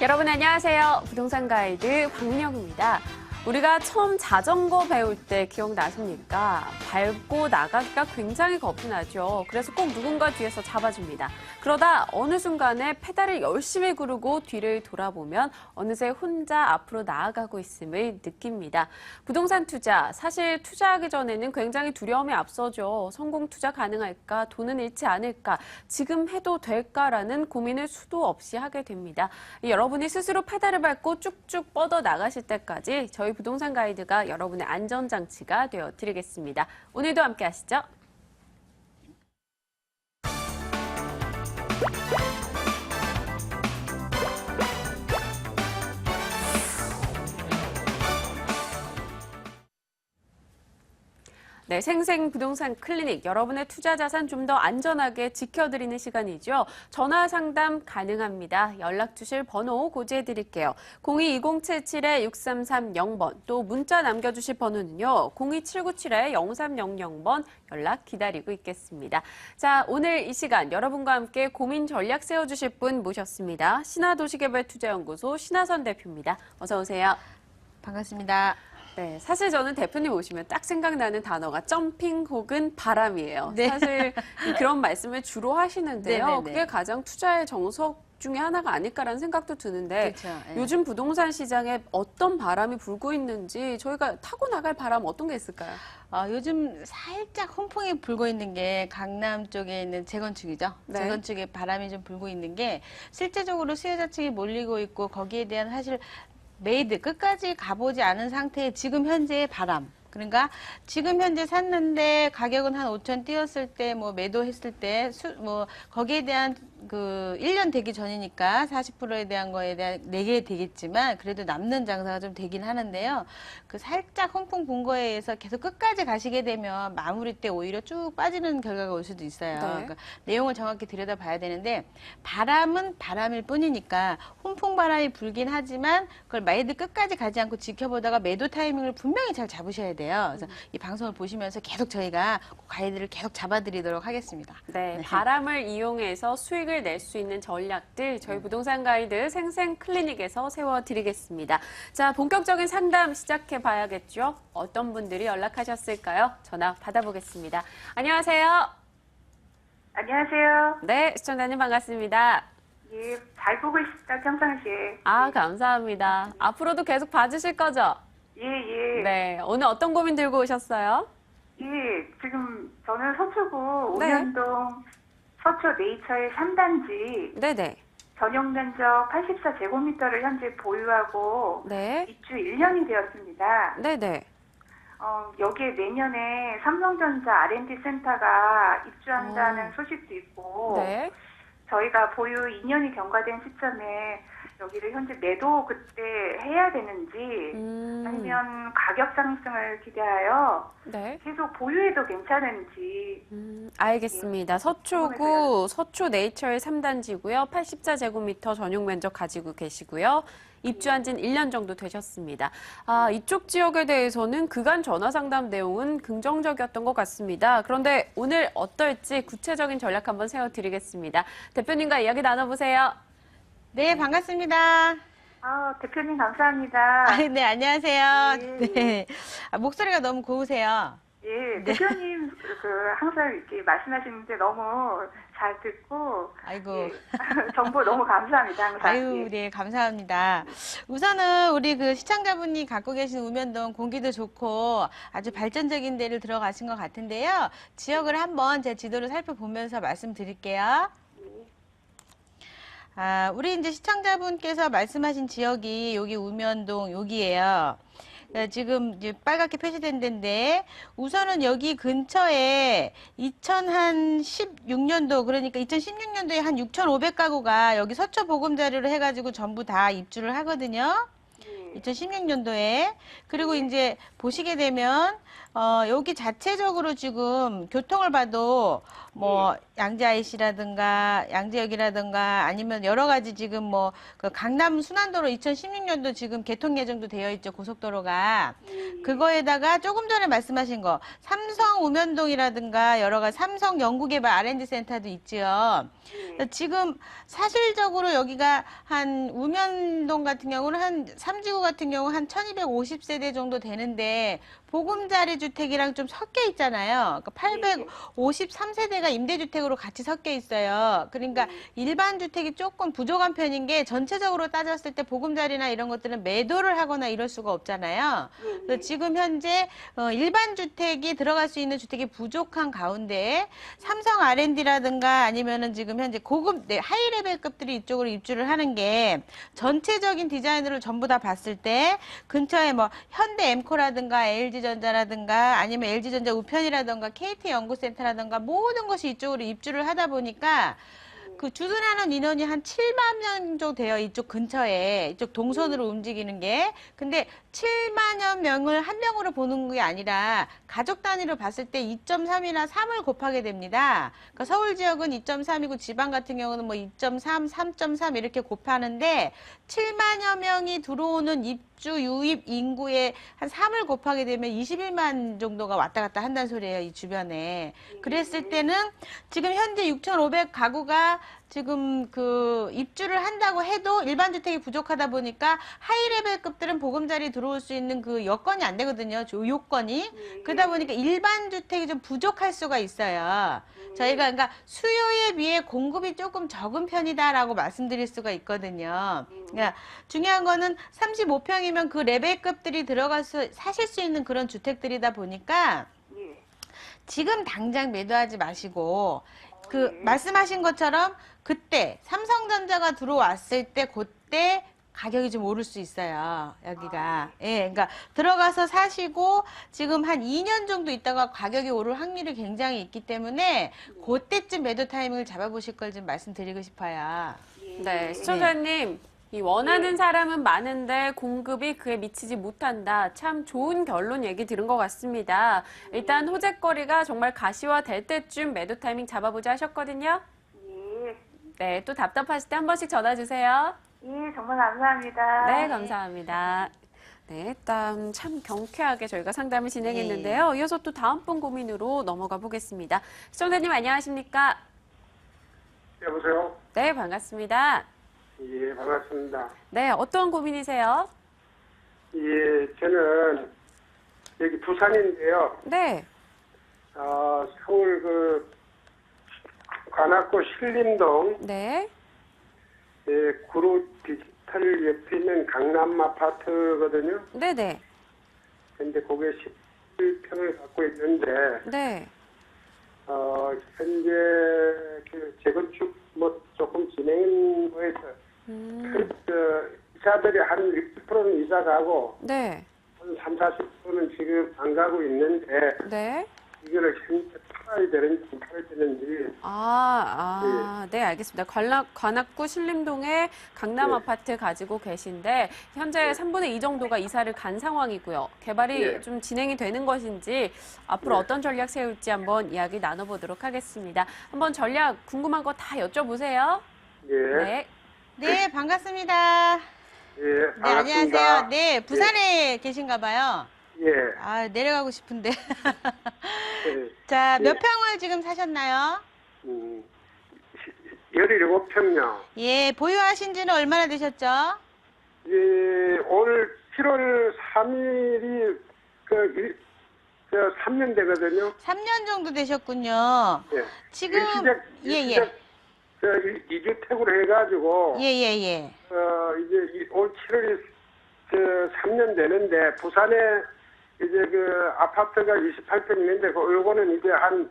여러분 안녕하세요. 부동산 가이드 박민영입니다. 우리가 처음 자전거 배울 때 기억나십니까? 밟고 나가기가 굉장히 겁이 나죠. 그래서 꼭 누군가 뒤에서 잡아줍니다. 그러다 어느 순간에 페달을 열심히 구르고 뒤를 돌아보면 어느새 혼자 앞으로 나아가고 있음을 느낍니다. 부동산 투자, 사실 투자하기 전에는 굉장히 두려움이 앞서죠. 성공 투자 가능할까? 돈은 잃지 않을까? 지금 해도 될까라는 고민을 수도 없이 하게 됩니다. 여러분이 스스로 페달을 밟고 쭉쭉 뻗어 나가실 때까지 저희 부동산 가이드가 여러분의 안전장치가 되어드리겠습니다. 오늘도 함께 하시죠. 네, 생생부동산 클리닉, 여러분의 투자 자산 좀 더 안전하게 지켜드리는 시간이죠. 전화 상담 가능합니다. 연락 주실 번호 고지해 드릴게요. 02-2077-6330번, 또 문자 남겨주실 번호는요. 02-797-0300번 연락 기다리고 있겠습니다. 자, 오늘 이 시간 여러분과 함께 고민 전략 세워주실 분 모셨습니다. 신화도시개발투자연구소 신하선 대표입니다. 어서 오세요. 반갑습니다. 네, 사실 저는 대표님 오시면 딱 생각나는 단어가 점핑 혹은 바람이에요. 네. 사실 그런 말씀을 주로 하시는데요. 네네네. 그게 가장 투자의 정석 중에 하나가 아닐까라는 생각도 드는데 그렇죠. 예. 요즘 부동산 시장에 어떤 바람이 불고 있는지 저희가 타고 나갈 바람 어떤 게 있을까요? 요즘 살짝 훈풍이 불고 있는 게 강남 쪽에 있는 재건축이죠. 네. 재건축에 바람이 좀 불고 있는 게 실제적으로 수요자층이 몰리고 있고 거기에 대한 사실 메이드 끝까지 가보지 않은 상태의 지금 현재의 바람. 그러니까 지금 현재 샀는데 가격은 한 5천 뛰었을 때 뭐 매도했을 때 거기에 대한 그 1년 되기 전이니까 40%에 대한 거에 대한 내게 되겠지만 그래도 남는 장사가 좀 되긴 하는데요. 그 살짝 훈풍 분 거에 의해서 계속 끝까지 가시게 되면 마무리 때 오히려 쭉 빠지는 결과가 올 수도 있어요. 네. 그러니까 내용을 정확히 들여다봐야 되는데 바람은 바람일 뿐이니까 훈풍 바람이 불긴 하지만 그걸 매도 끝까지 가지 않고 지켜보다가 매도 타이밍을 분명히 잘 잡으셔야 돼요. 그래서 이 방송을 보시면서 계속 저희가 가이드를 계속 잡아드리도록 하겠습니다. 네, 바람을 이용해서 수익을 낼 수 있는 전략들 저희 부동산 가이드 생생 클리닉에서 세워드리겠습니다. 자, 본격적인 상담 시작해 봐야겠죠? 어떤 분들이 연락하셨을까요? 전화 받아보겠습니다. 안녕하세요. 안녕하세요. 네, 시청자님 반갑습니다. 예, 잘 보고 있습니다. 평상시에. 아, 감사합니다. 앞으로도 계속 봐주실 거죠? 예, 예. 네, 오늘 어떤 고민 들고 오셨어요? 예, 지금 저는 서초구 네. 오년동 서초 네이처의 3단지 네네. 전용 면적 84제곱미터를 현재 보유하고 네. 입주 1년이 되었습니다. 네네. 여기에 내년에 삼성전자 R&D 센터가 입주한다는 소식도 있고 네. 저희가 보유 2년이 경과된 시점에 여기를 현재 매도 그때 해야 되는지 아니면 가격 상승을 기대하여 네. 계속 보유해도 괜찮은지. 알겠습니다. 서초구 서초 네이처의 3단지고요. 84제곱미터 전용 면적 가지고 계시고요. 입주한 지는 1년 정도 되셨습니다. 아, 이쪽 지역에 대해서는 그간 전화 상담 내용은 긍정적이었던 것 같습니다. 그런데 오늘 어떨지 구체적인 전략 한번 세워드리겠습니다. 대표님과 이야기 나눠보세요. 네, 반갑습니다. 대표님 감사합니다. 네, 안녕하세요. 예. 네. 목소리가 너무 고우세요. 예, 대표님 항상 이렇게 말씀하시는데 너무 잘 듣고 아이고. 예, 정보 너무 감사합니다. 항상. 아유, 네, 감사합니다. 우선은 우리 그 시청자분이 갖고 계신 우면동 공기도 좋고 아주 발전적인 데를 들어가신 것 같은데요. 지역을 한번 제 지도를 살펴보면서 말씀드릴게요. 우리 이제 시청자분께서 말씀하신 지역이 여기 우면동 여기예요. 지금 이제 빨갛게 표시된 데인데 우선은 여기 근처에 2016년도 그러니까 2016년도에 한 6,500가구가 여기 서초 보금자리로 해가지고 전부 다 입주를 하거든요. 2016년도에. 그리고 이제 보시게 되면 여기 자체적으로 지금 교통을 봐도 뭐 양재 IC라든가 양재역이라든가 아니면 여러 가지 지금 뭐 그 강남 순환도로 2016년도 지금 개통 예정도 되어 있죠, 고속도로가. 그거에다가 조금 전에 말씀하신 거 삼성 우면동이라든가 여러 가지 삼성 연구개발 R&D 센터도 있지요. 지금 사실적으로 여기가 한 우면동 같은 경우는 한 3지구 같은 경우 한 1250세대 정도 되는데 보금자리 주택이랑 좀 섞여 있잖아요. 그러니까 853세대가 임대주택으로 같이 섞여 있어요. 그러니까 일반 주택이 조금 부족한 편인 게 전체적으로 따졌을 때 보금자리나 이런 것들은 매도를 하거나 이럴 수가 없잖아요. 그래서 지금 현재 일반 주택이 들어갈 수 있는 주택이 부족한 가운데 삼성 R&D라든가 아니면은 지금 현재 고급 하이레벨급들이 이쪽으로 입주를 하는 게 전체적인 디자인으로 전부 다 봤을 때 근처에 뭐 현대 엠코라든가 LG전자라든가 아니면 LG전자 우편이라든가 KT연구센터라든가 모든 것이 이쪽으로 입주를 하다 보니까 그 주둔하는 인원이 한 7만 명 정도 돼요. 이쪽 근처에. 이쪽 동선으로 움직이는 게. 근데 7만여 명을 한 명으로 보는 게 아니라 가족 단위로 봤을 때 2.3이나 3을 곱하게 됩니다. 그러니까 서울 지역은 2.3이고 지방 같은 경우는 뭐 2.3, 3.3 이렇게 곱하는데 7만여 명이 들어오는 입주 유입 인구의 한 3을 곱하게 되면 21만 정도가 왔다 갔다 한다는 소리예요. 이 주변에. 그랬을 때는 지금 현재 6,500 가구가 지금 그 입주를 한다고 해도 일반 주택이 부족하다 보니까 하이레벨급들은 보금자리 들어올 수 있는 그 여건이 안 되거든요. 요건이. 그러다 보니까 일반 주택이 좀 부족할 수가 있어요. 저희가 그러니까 수요에 비해 공급이 조금 적은 편이다라고 말씀드릴 수가 있거든요. 그러니까 중요한 거는 35평이면 그 레벨급들이 들어가서 사실 수 있는 그런 주택들이다 보니까 지금 당장 매도하지 마시고 그 말씀하신 것처럼 그때 삼성전자가 들어왔을 때 그때 가격이 좀 오를 수 있어요. 여기가. 예, 그러니까 들어가서 사시고 지금 한 2년 정도 있다가 가격이 오를 확률이 굉장히 있기 때문에 그때쯤 매도 타이밍을 잡아보실 걸 좀 말씀드리고 싶어요. 네, 시청자님. 이 원하는 사람은 많은데 공급이 그에 미치지 못한다. 참 좋은 결론 얘기 들은 것 같습니다. 일단 호재거리가 정말 가시화될 때쯤 매도 타이밍 잡아보자 하셨거든요. 예. 네, 또 답답하실 때 한 번씩 전화 주세요. 예, 정말 감사합니다. 네, 감사합니다. 네, 일단 참 경쾌하게 저희가 상담을 진행했는데요. 이어서 또 다음 분 고민으로 넘어가 보겠습니다. 시청자님 안녕하십니까? 여보세요? 네, 반갑습니다. 예, 반갑습니다. 네, 어떤 고민이세요? 예, 저는 여기 부산인데요. 네, 서울 그 관악구 신림동 네, 예, 구로 디지털 옆에 있는 강남 아파트거든요. 네네, 근데 그게 11평을 갖고 있는데 네. 현재 그 재건축 뭐 조금 진행해서 이사들이 한 60%는 이사 가고 네, 한 3, 40%는 지금 안 가고 있는데 네. 이거를 현재 팔아야 되는지 안 팔아야 되는지 네, 알겠습니다. 관악구 신림동에 강남 네. 아파트 가지고 계신데 현재 3분의 2 정도가 이사를 간 상황이고요. 개발이 네. 좀 진행이 되는 것인지 앞으로 네. 어떤 전략 세울지 한번 이야기 나눠보도록 하겠습니다. 한번 전략 궁금한 거 다 여쭤보세요. 예, 네. 네, 반갑습니다. 예, 네, 반갑습니다. 안녕하세요. 네, 부산에 계신가 봐요. 예, 아, 내려가고 싶은데. 예, 자, 몇 예. 평을 지금 사셨나요? 17평요. 예, 보유하신 지는 얼마나 되셨죠? 예, 오늘 7월 3일이 그 3년 되거든요. 3년 정도 되셨군요. 예. 지금, 예. 2주택으로 해가지고 예. 이제 올 7월이 3년 되는데 부산에 이제 그 아파트가 28평 있는데 요거는 이제 한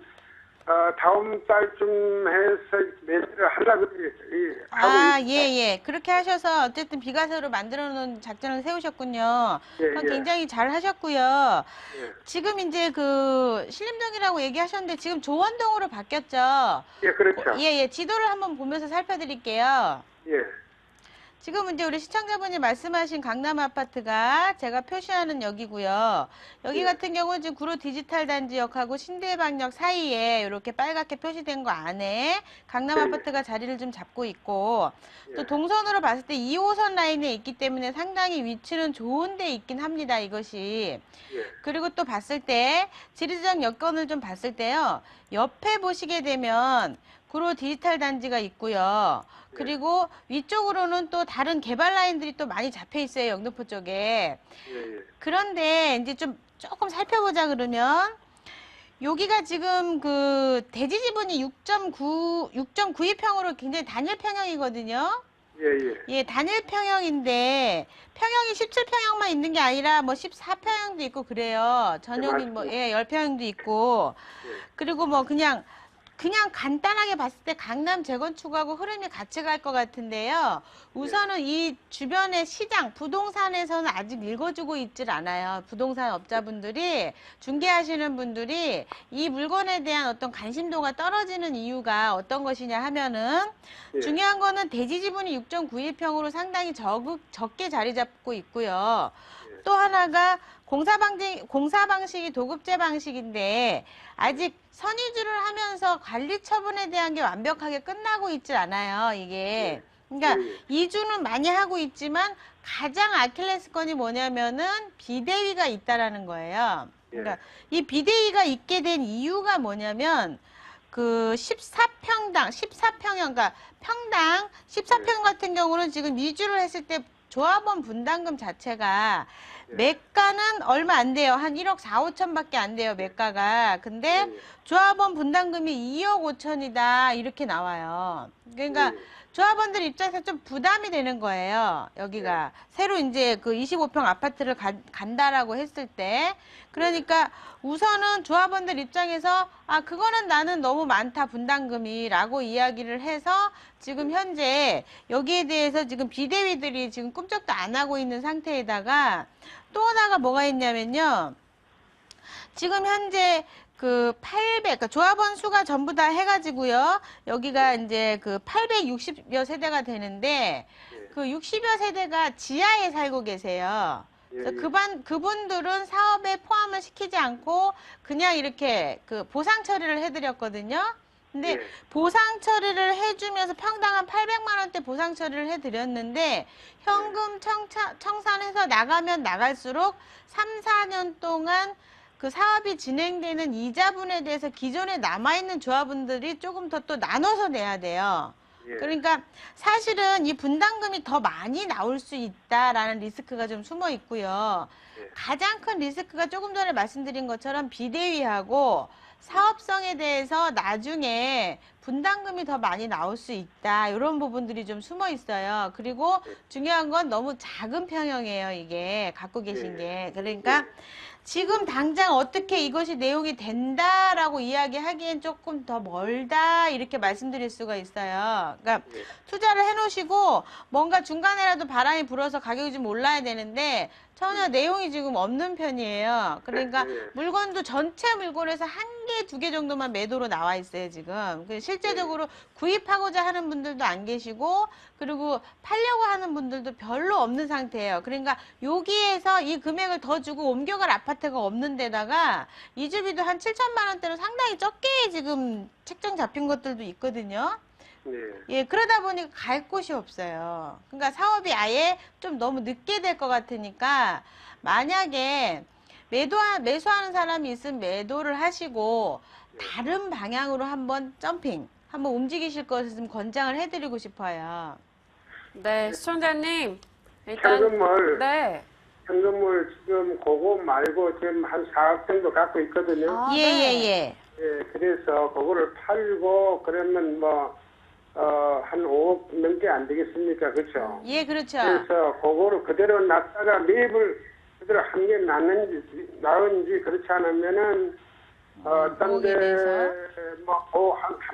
다음 달쯤 해서 매매를 하려고 하고 있어요. 예. 그렇게 하셔서 어쨌든 비과세로 만들어 놓은 작전을 세우셨군요. 예. 굉장히 잘 하셨고요. 예. 지금 이제 그 신림동이라고 얘기하셨는데 지금 조원동으로 바뀌었죠? 예, 그렇죠. 예. 지도를 한번 보면서 살펴드릴게요. 예. 지금 이제 우리 시청자분이 말씀하신 강남 아파트가 제가 표시하는 여기고요. 여기 예. 같은 경우는 지금 구로 디지털 단지역하고 신대방역 사이에 이렇게 빨갛게 표시된 거 안에 강남 예. 아파트가 자리를 좀 잡고 있고 또 예. 동선으로 봤을 때 2호선 라인에 있기 때문에 상당히 위치는 좋은 데 있긴 합니다. 이것이. 예. 그리고 또 봤을 때 지리적 여건을 좀 봤을 때요. 옆에 보시게 되면 구로 디지털 단지가 있고요. 그리고 위쪽으로는 또 다른 개발 라인들이 또 많이 잡혀 있어요. 영등포 쪽에. 예, 예. 그런데 이제 좀 조금 살펴보자 그러면 여기가 지금 그 대지 지분이 6.92평으로 굉장히 단일 평형이거든요. 예, 예. 예, 단일 평형인데 평형이 17평형만 있는 게 아니라 뭐 14평형도 있고 그래요. 전용이 뭐 예, 10평형도 있고. 그리고 뭐 그냥 간단하게 봤을 때 강남 재건축하고 흐름이 같이 갈 것 같은데요. 우선은 이 주변의 시장, 부동산에서는 아직 읽어주고 있질 않아요. 부동산 업자분들이, 중개하시는 분들이 이 물건에 대한 어떤 관심도가 떨어지는 이유가 어떤 것이냐 하면은 예. 중요한 거는 대지 지분이 6.92평으로 상당히 적게 자리 잡고 있고요. 또 하나가 공사 방식이 도급제 방식인데 아직 선의주를 하면서 관리 처분에 대한 게 완벽하게 끝나고 있질 않아요, 이게. 그러니까 이주는 많이 하고 있지만 가장 아킬레스건이 뭐냐면은 비대위가 있다라는 거예요. 그러니까 이 비대위가 있게 된 이유가 뭐냐면 그 14평형, 그러니까 평당 14평 같은 경우는 지금 이주를 했을 때 조합원 분담금 자체가 매가는 얼마 안 돼요. 한 1억 4, 5천밖에 안 돼요, 매가가. 근데 조합원 분담금이 2억 5천이다 이렇게 나와요. 그러니까 조합원들 입장에서 좀 부담이 되는 거예요. 여기가 새로 이제 그 25평 아파트를 간다라고 했을 때, 그러니까 우선은 조합원들 입장에서 아 그거는 나는 너무 많다 분담금이라고 이야기를 해서 지금 현재 여기에 대해서 지금 비대위들이 지금 꿈쩍도 안 하고 있는 상태에다가 또 하나가 뭐가 있냐면요. 지금 현재 그 800, 그러니까 조합원 수가 전부 다 해가지고요. 여기가 이제 그 860여 세대가 되는데 그 60여 세대가 지하에 살고 계세요. 그래서 그분들은 사업에 포함을 시키지 않고 그냥 이렇게 그 보상 처리를 해드렸거든요. 근데 보상 처리를 해주면서 평당 한 800만 원대 보상 처리를 해드렸는데 현금 청산해서 나가면 나갈수록 3, 4년 동안 그 사업이 진행되는 이자분에 대해서 기존에 남아있는 조합원들이 조금 더 또 나눠서 내야 돼요. 그러니까 사실은 이 분담금이 더 많이 나올 수 있다라는 리스크가 좀 숨어 있고요. 가장 큰 리스크가 조금 전에 말씀드린 것처럼 비대위하고 사업성에 대해서 나중에 분담금이 더 많이 나올 수 있다. 이런 부분들이 좀 숨어 있어요. 그리고 중요한 건 너무 작은 평형이에요. 이게 갖고 계신 게. 그러니까 지금 당장 어떻게 이것이 내용이 된다라고 이야기하기엔 조금 더 멀다 이렇게 말씀드릴 수가 있어요. 그러니까 투자를 해놓으시고 뭔가 중간에라도 바람이 불어서 가격이 좀 올라야 되는데 전혀 내용이 지금 없는 편이에요. 그러니까 물건도 전체 물건에서 한 개, 두 개 정도만 매도로 나와 있어요, 지금. 실제적으로 구입하고자 하는 분들도 안 계시고, 그리고 팔려고 하는 분들도 별로 없는 상태예요. 그러니까 여기에서 이 금액을 더 주고 옮겨갈 아파트가 없는 데다가 이주비도 한 7천만 원대로 상당히 적게 지금 책정 잡힌 것들도 있거든요. 예, 그러다 보니까 갈 곳이 없어요. 그러니까 사업이 아예 좀 너무 늦게 될 것 같으니까 만약에 매수하는 사람이 있으면 매도를 하시고 다른 방향으로 한번 한번 움직이실 것을 좀 권장을 해드리고 싶어요. 네, 시청자님. 일단 현금을 지금 그거 말고 지금 한 4억 정도 갖고 있거든요. 아, 예. 그래서 그거를 팔고 그러면 한 5억 넘게 안 되겠습니까? 그렇죠? 예, 그렇죠. 그래서 그거를 그대로 놨다가 매입을 그대로 한 게 나은지 그렇지 않으면은 딴데 한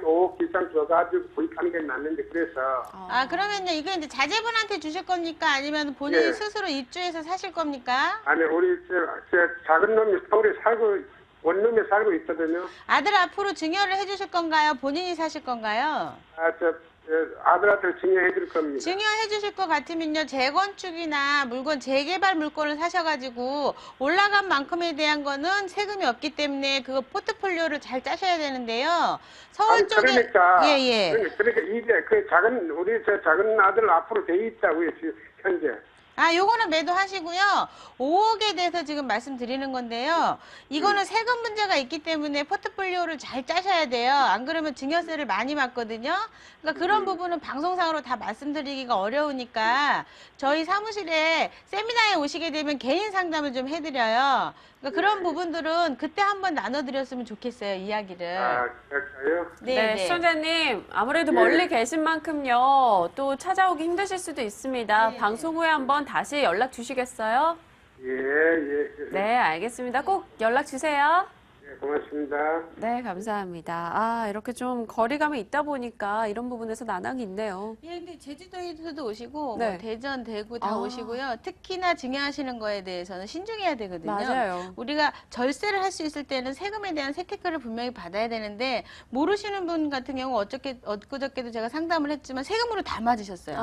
5억 이상 줘가지고 구입하는 게 낫는데 그래서 그러면요 이거 이제 자제분한테 주실 겁니까? 아니면 본인이 스스로 입주해서 사실 겁니까? 아니 우리 제 작은 놈이 서울에 원룸에 살고 있거든요. 아들 앞으로 증여를 해주실 건가요? 본인이 사실 건가요? 아들한테 증여해 줄 겁니다. 증여해 주실 것 같으면요, 재건축이나 재개발 물건을 사셔가지고 올라간 만큼에 대한 거는 세금이 없기 때문에 그거 포트폴리오를 잘 짜셔야 되는데요. 서울 쪽에. 그러니까. 예. 그러니까 이제 우리 작은 아들 앞으로 돼 있다고요, 지금 현재. 요거는 매도하시고요. 5억에 대해서 지금 말씀드리는 건데요. 이거는 세금 문제가 있기 때문에 포트폴리오를 잘 짜셔야 돼요. 안 그러면 증여세를 많이 맞거든요. 그러니까 그런 부분은 방송상으로 다 말씀드리기가 어려우니까 저희 사무실에 세미나에 오시게 되면 개인 상담을 좀 해드려요. 그러니까 그런 부분들은 그때 한번 나눠드렸으면 좋겠어요, 이야기를. 그럴까요? 네, 네. 시청자님, 아무래도 네. 멀리 계신 만큼요, 또 찾아오기 힘드실 수도 있습니다. 네. 방송 후에 한번 다시 연락 주시겠어요? 예. 네, 알겠습니다. 꼭 연락 주세요. 예, 고맙습니다. 네, 감사합니다. 이렇게 좀 거리감이 있다 보니까 이런 부분에서 난항이 있네요. 예, 근데 제주도에서도 오시고 네. 뭐 대전, 대구 다 아. 오시고요. 특히나 증여하시는 거에 대해서는 신중해야 되거든요. 맞아요. 우리가 절세를 할 수 있을 때는 세금에 대한 세태가를 분명히 받아야 되는데 모르시는 분 같은 경우 엊그저께도 제가 상담을 했지만 세금으로 다 맞으셨어요.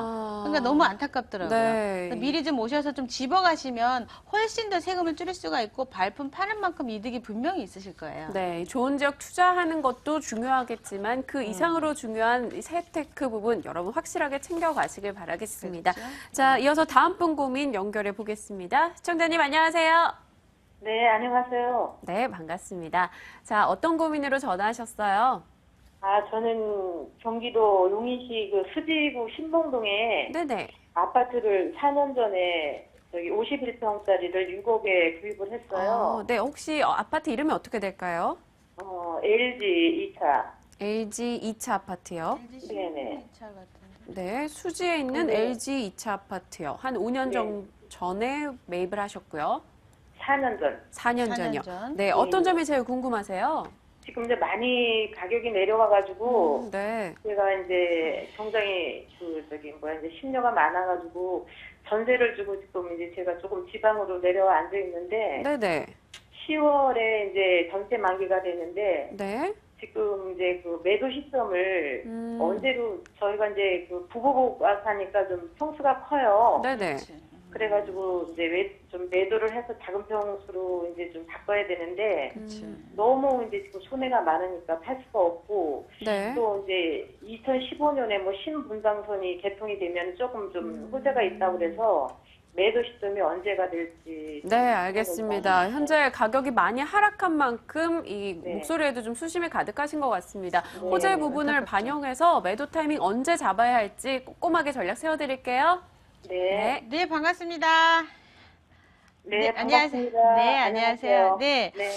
그러니까 너무 안타깝더라고요. 네. 그래서 미리 좀 오셔서 좀 집어가시면 훨씬 더 세금을 줄일 수가 있고 발품 파는 만큼 이득이 분명히 있으실 거예요. 네, 좋은 지역 투자하는 것도 중요하겠지만 그 이상으로 중요한 이 세테크 부분 여러분 확실하게 챙겨가시길 바라겠습니다. 그렇죠. 자, 이어서 다음 분 고민 연결해 보겠습니다. 시청자님 안녕하세요. 네, 안녕하세요. 네, 반갑습니다. 자, 어떤 고민으로 전화하셨어요? 저는 경기도 용인시 그 수지구 신봉동에 네네. 아파트를 4년 전에 저기 51평짜리를 6억에 구입을 했어요. 네, 혹시 아파트 이름이 어떻게 될까요? LG 2차. LG 2차 아파트요. 네네. 네, 수지에 있는 네. LG 2차 아파트요. 한 5년 네. 전에 매입을 하셨고요. 4년 전. 4년 4년 전이요. 전. 네, 어떤 점이 제일 궁금하세요? 지금 이제 많이 가격이 내려가가지고 네. 제가 이제 굉장히 이제 심려가 많아가지고 전세를 주고 지금 이제 제가 조금 지방으로 내려와 앉아 있는데 네네. 10월에 이제 전세 만기가 되는데 네. 지금 이제 그 매도 시점을 음. 언제로 저희가 이제 그 부부가 사니까 좀 평수가 커요. 네네. 그래가지고 이제 좀 매도를 해서 작은 평수로 이제 좀 바꿔야 되는데 음. 너무 이제 지금 손해가 많으니까 팔 수가 없고 네. 또 이제 2015년에 뭐 신분당선이 개통이 되면 조금 좀 호재가 있다고 그래서 매도 시점이 언제가 될지. 네, 알겠습니다. 현재 가격이 많이 하락한 만큼 이 네. 목소리에도 좀 수심이 가득하신 것 같습니다. 네. 호재 부분을 반영해서 매도 타이밍 언제 잡아야 할지 꼼꼼하게 전략 세워드릴게요. 네. 네, 반갑습니다. 네, 안녕하세요. 반갑습니다. 네, 안녕하세요. 네. 네.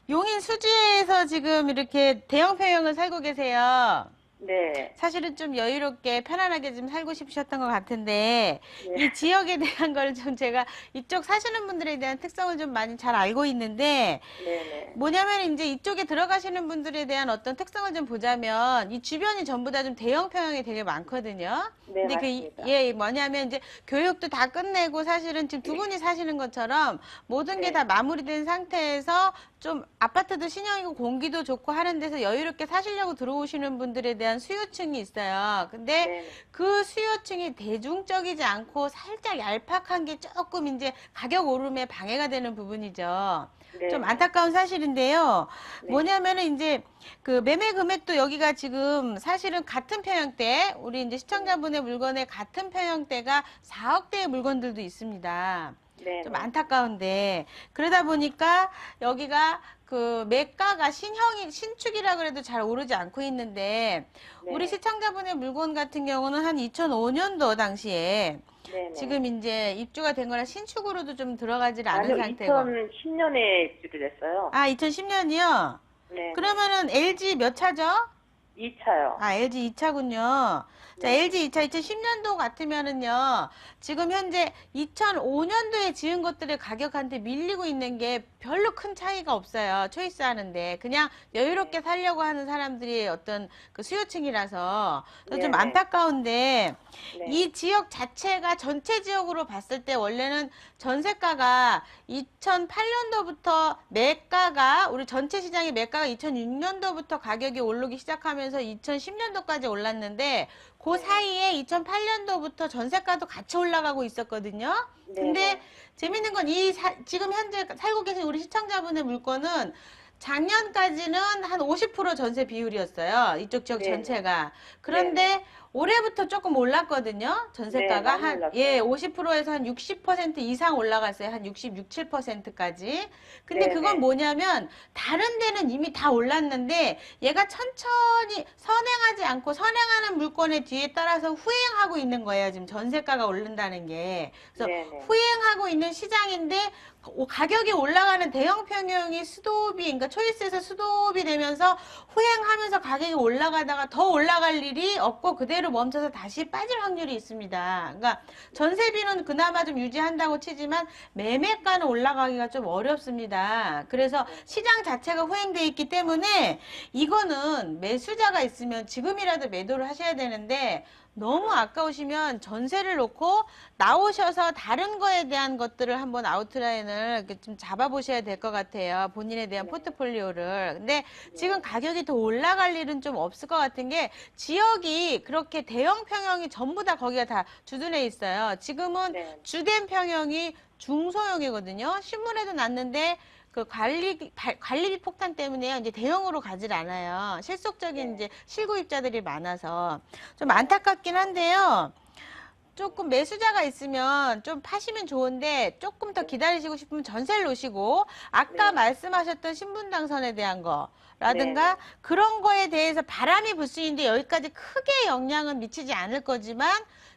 용인 수지에서 지금 이렇게 대형 평형을 살고 계세요. 네. 사실은 좀 여유롭게 편안하게 좀 살고 싶으셨던 것 같은데 네. 이 지역에 대한 걸 좀 제가 이쪽 사시는 분들에 대한 특성을 좀 많이 잘 알고 있는데 네네. 뭐냐면 이제 이쪽에 들어가시는 분들에 대한 어떤 특성을 좀 보자면 이 주변이 전부 다 좀 대형 평형이 되게 많거든요. 네, 근데 맞습니다. 뭐냐면 이제 교육도 다 끝내고 사실은 지금 두 분이 사시는 것처럼 모든 게 네. 다 마무리된 상태에서 좀 아파트도 신형이고 공기도 좋고 하는 데서 여유롭게 사시려고 들어오시는 분들에 대한 수요층이 있어요. 근데 네. 그 수요층이 대중적이지 않고 살짝 얄팍한 게 조금 이제 가격 오름에 방해가 되는 부분이죠. 네. 좀 안타까운 사실인데요. 네. 뭐냐면은 이제 그 매매 금액도 여기가 지금 사실은 같은 평형대, 우리 이제 시청자분의 물건의 같은 평형대가 4억대의 물건들도 있습니다. 네. 좀 안타까운데 그러다 보니까 여기가 그 매가가 신축이라 그래도 잘 오르지 않고 있는데 네. 우리 시청자분의 물건 같은 경우는 한 2005년도 당시에 네. 지금 이제 입주가 된 거라 신축으로도 좀 들어가질 않은 아니요, 상태고. 2010년에 입주를 했어요. 2010년이요? 네. 그러면은 LG 몇 차죠? 2차요. LG 2차군요. 자, 네. LG 2차 2010년도 같으면은요, 지금 현재 2005년도에 지은 것들의 가격한테 밀리고 있는 게 별로 큰 차이가 없어요. 초이스 하는데. 그냥 여유롭게 살려고 하는 사람들이 어떤 그 수요층이라서 좀 네네. 안타까운데, 네. 이 지역 자체가 전체 지역으로 봤을 때 원래는 전세가가 2008년도부터 매가가 우리 전체 시장의 매가가 2006년도부터 가격이 오르기 시작하면서 2010년도까지 올랐는데 그 사이에 2008년도부터 전세가도 같이 올라가고 있었거든요. 근데 네네. 재밌는 건 지금 현재 살고 계신 우리 시청자분의 물건은 작년까지는 한 50% 전세 비율이었어요. 이쪽 지역 네네. 전체가. 그런데 올해부터 조금 올랐거든요. 전세가가 네, 많이 한 올랐어요. 예, 50%에서 한 60% 이상 올라갔어요. 한 66, 7%까지. 근데 네네. 그건 뭐냐면 다른 데는 이미 다 올랐는데 얘가 천천히 선행하지 않고 선행하는 물건의 뒤에 따라서 후행하고 있는 거예요. 지금 전세가가 오른다는 게. 그래서 네네. 후행하고 있는 시장인데 가격이 올라가는 대형 평형이 스톱이, 그러니까 초이스에서 스톱이 되면서 후행하면서 가격이 올라가다가 더 올라갈 일이 없고 그대로 멈춰서 다시 빠질 확률이 있습니다. 그러니까 전세비는 그나마 좀 유지한다고 치지만 매매가는 올라가기가 좀 어렵습니다. 그래서 시장 자체가 후행돼 있기 때문에 이거는 매수자가 있으면 지금이라도 매도를 하셔야 되는데 너무 아까우시면 전세를 놓고 나오셔서 다른 거에 대한 것들을 한번 아웃라인을 이렇게 좀 잡아보셔야 될 것 같아요. 본인에 대한 포트폴리오를. 근데 지금 가격이 더 올라갈 일은 좀 없을 것 같은 게 지역이 그렇게 대형 평형이 전부 다 거기가 다 주둔해 있어요. 지금은 네. 주된 평형이 중소형이거든요. 신문에도 났는데 그 관리비 폭탄 때문에 이제 대형으로 가질 않아요. 실속적인 이제 실구입자들이 많아서 좀 안타깝긴 한데요. 조금 매수자가 있으면 좀 파시면 좋은데 조금 더 기다리시고 싶으면 전세를 놓으시고 아까 말씀하셨던 신분당선에 대한 거라든가 그런 거에 대해서 바람이 불 수 있는데 여기까지 크게 영향은 미치지 않을 거지만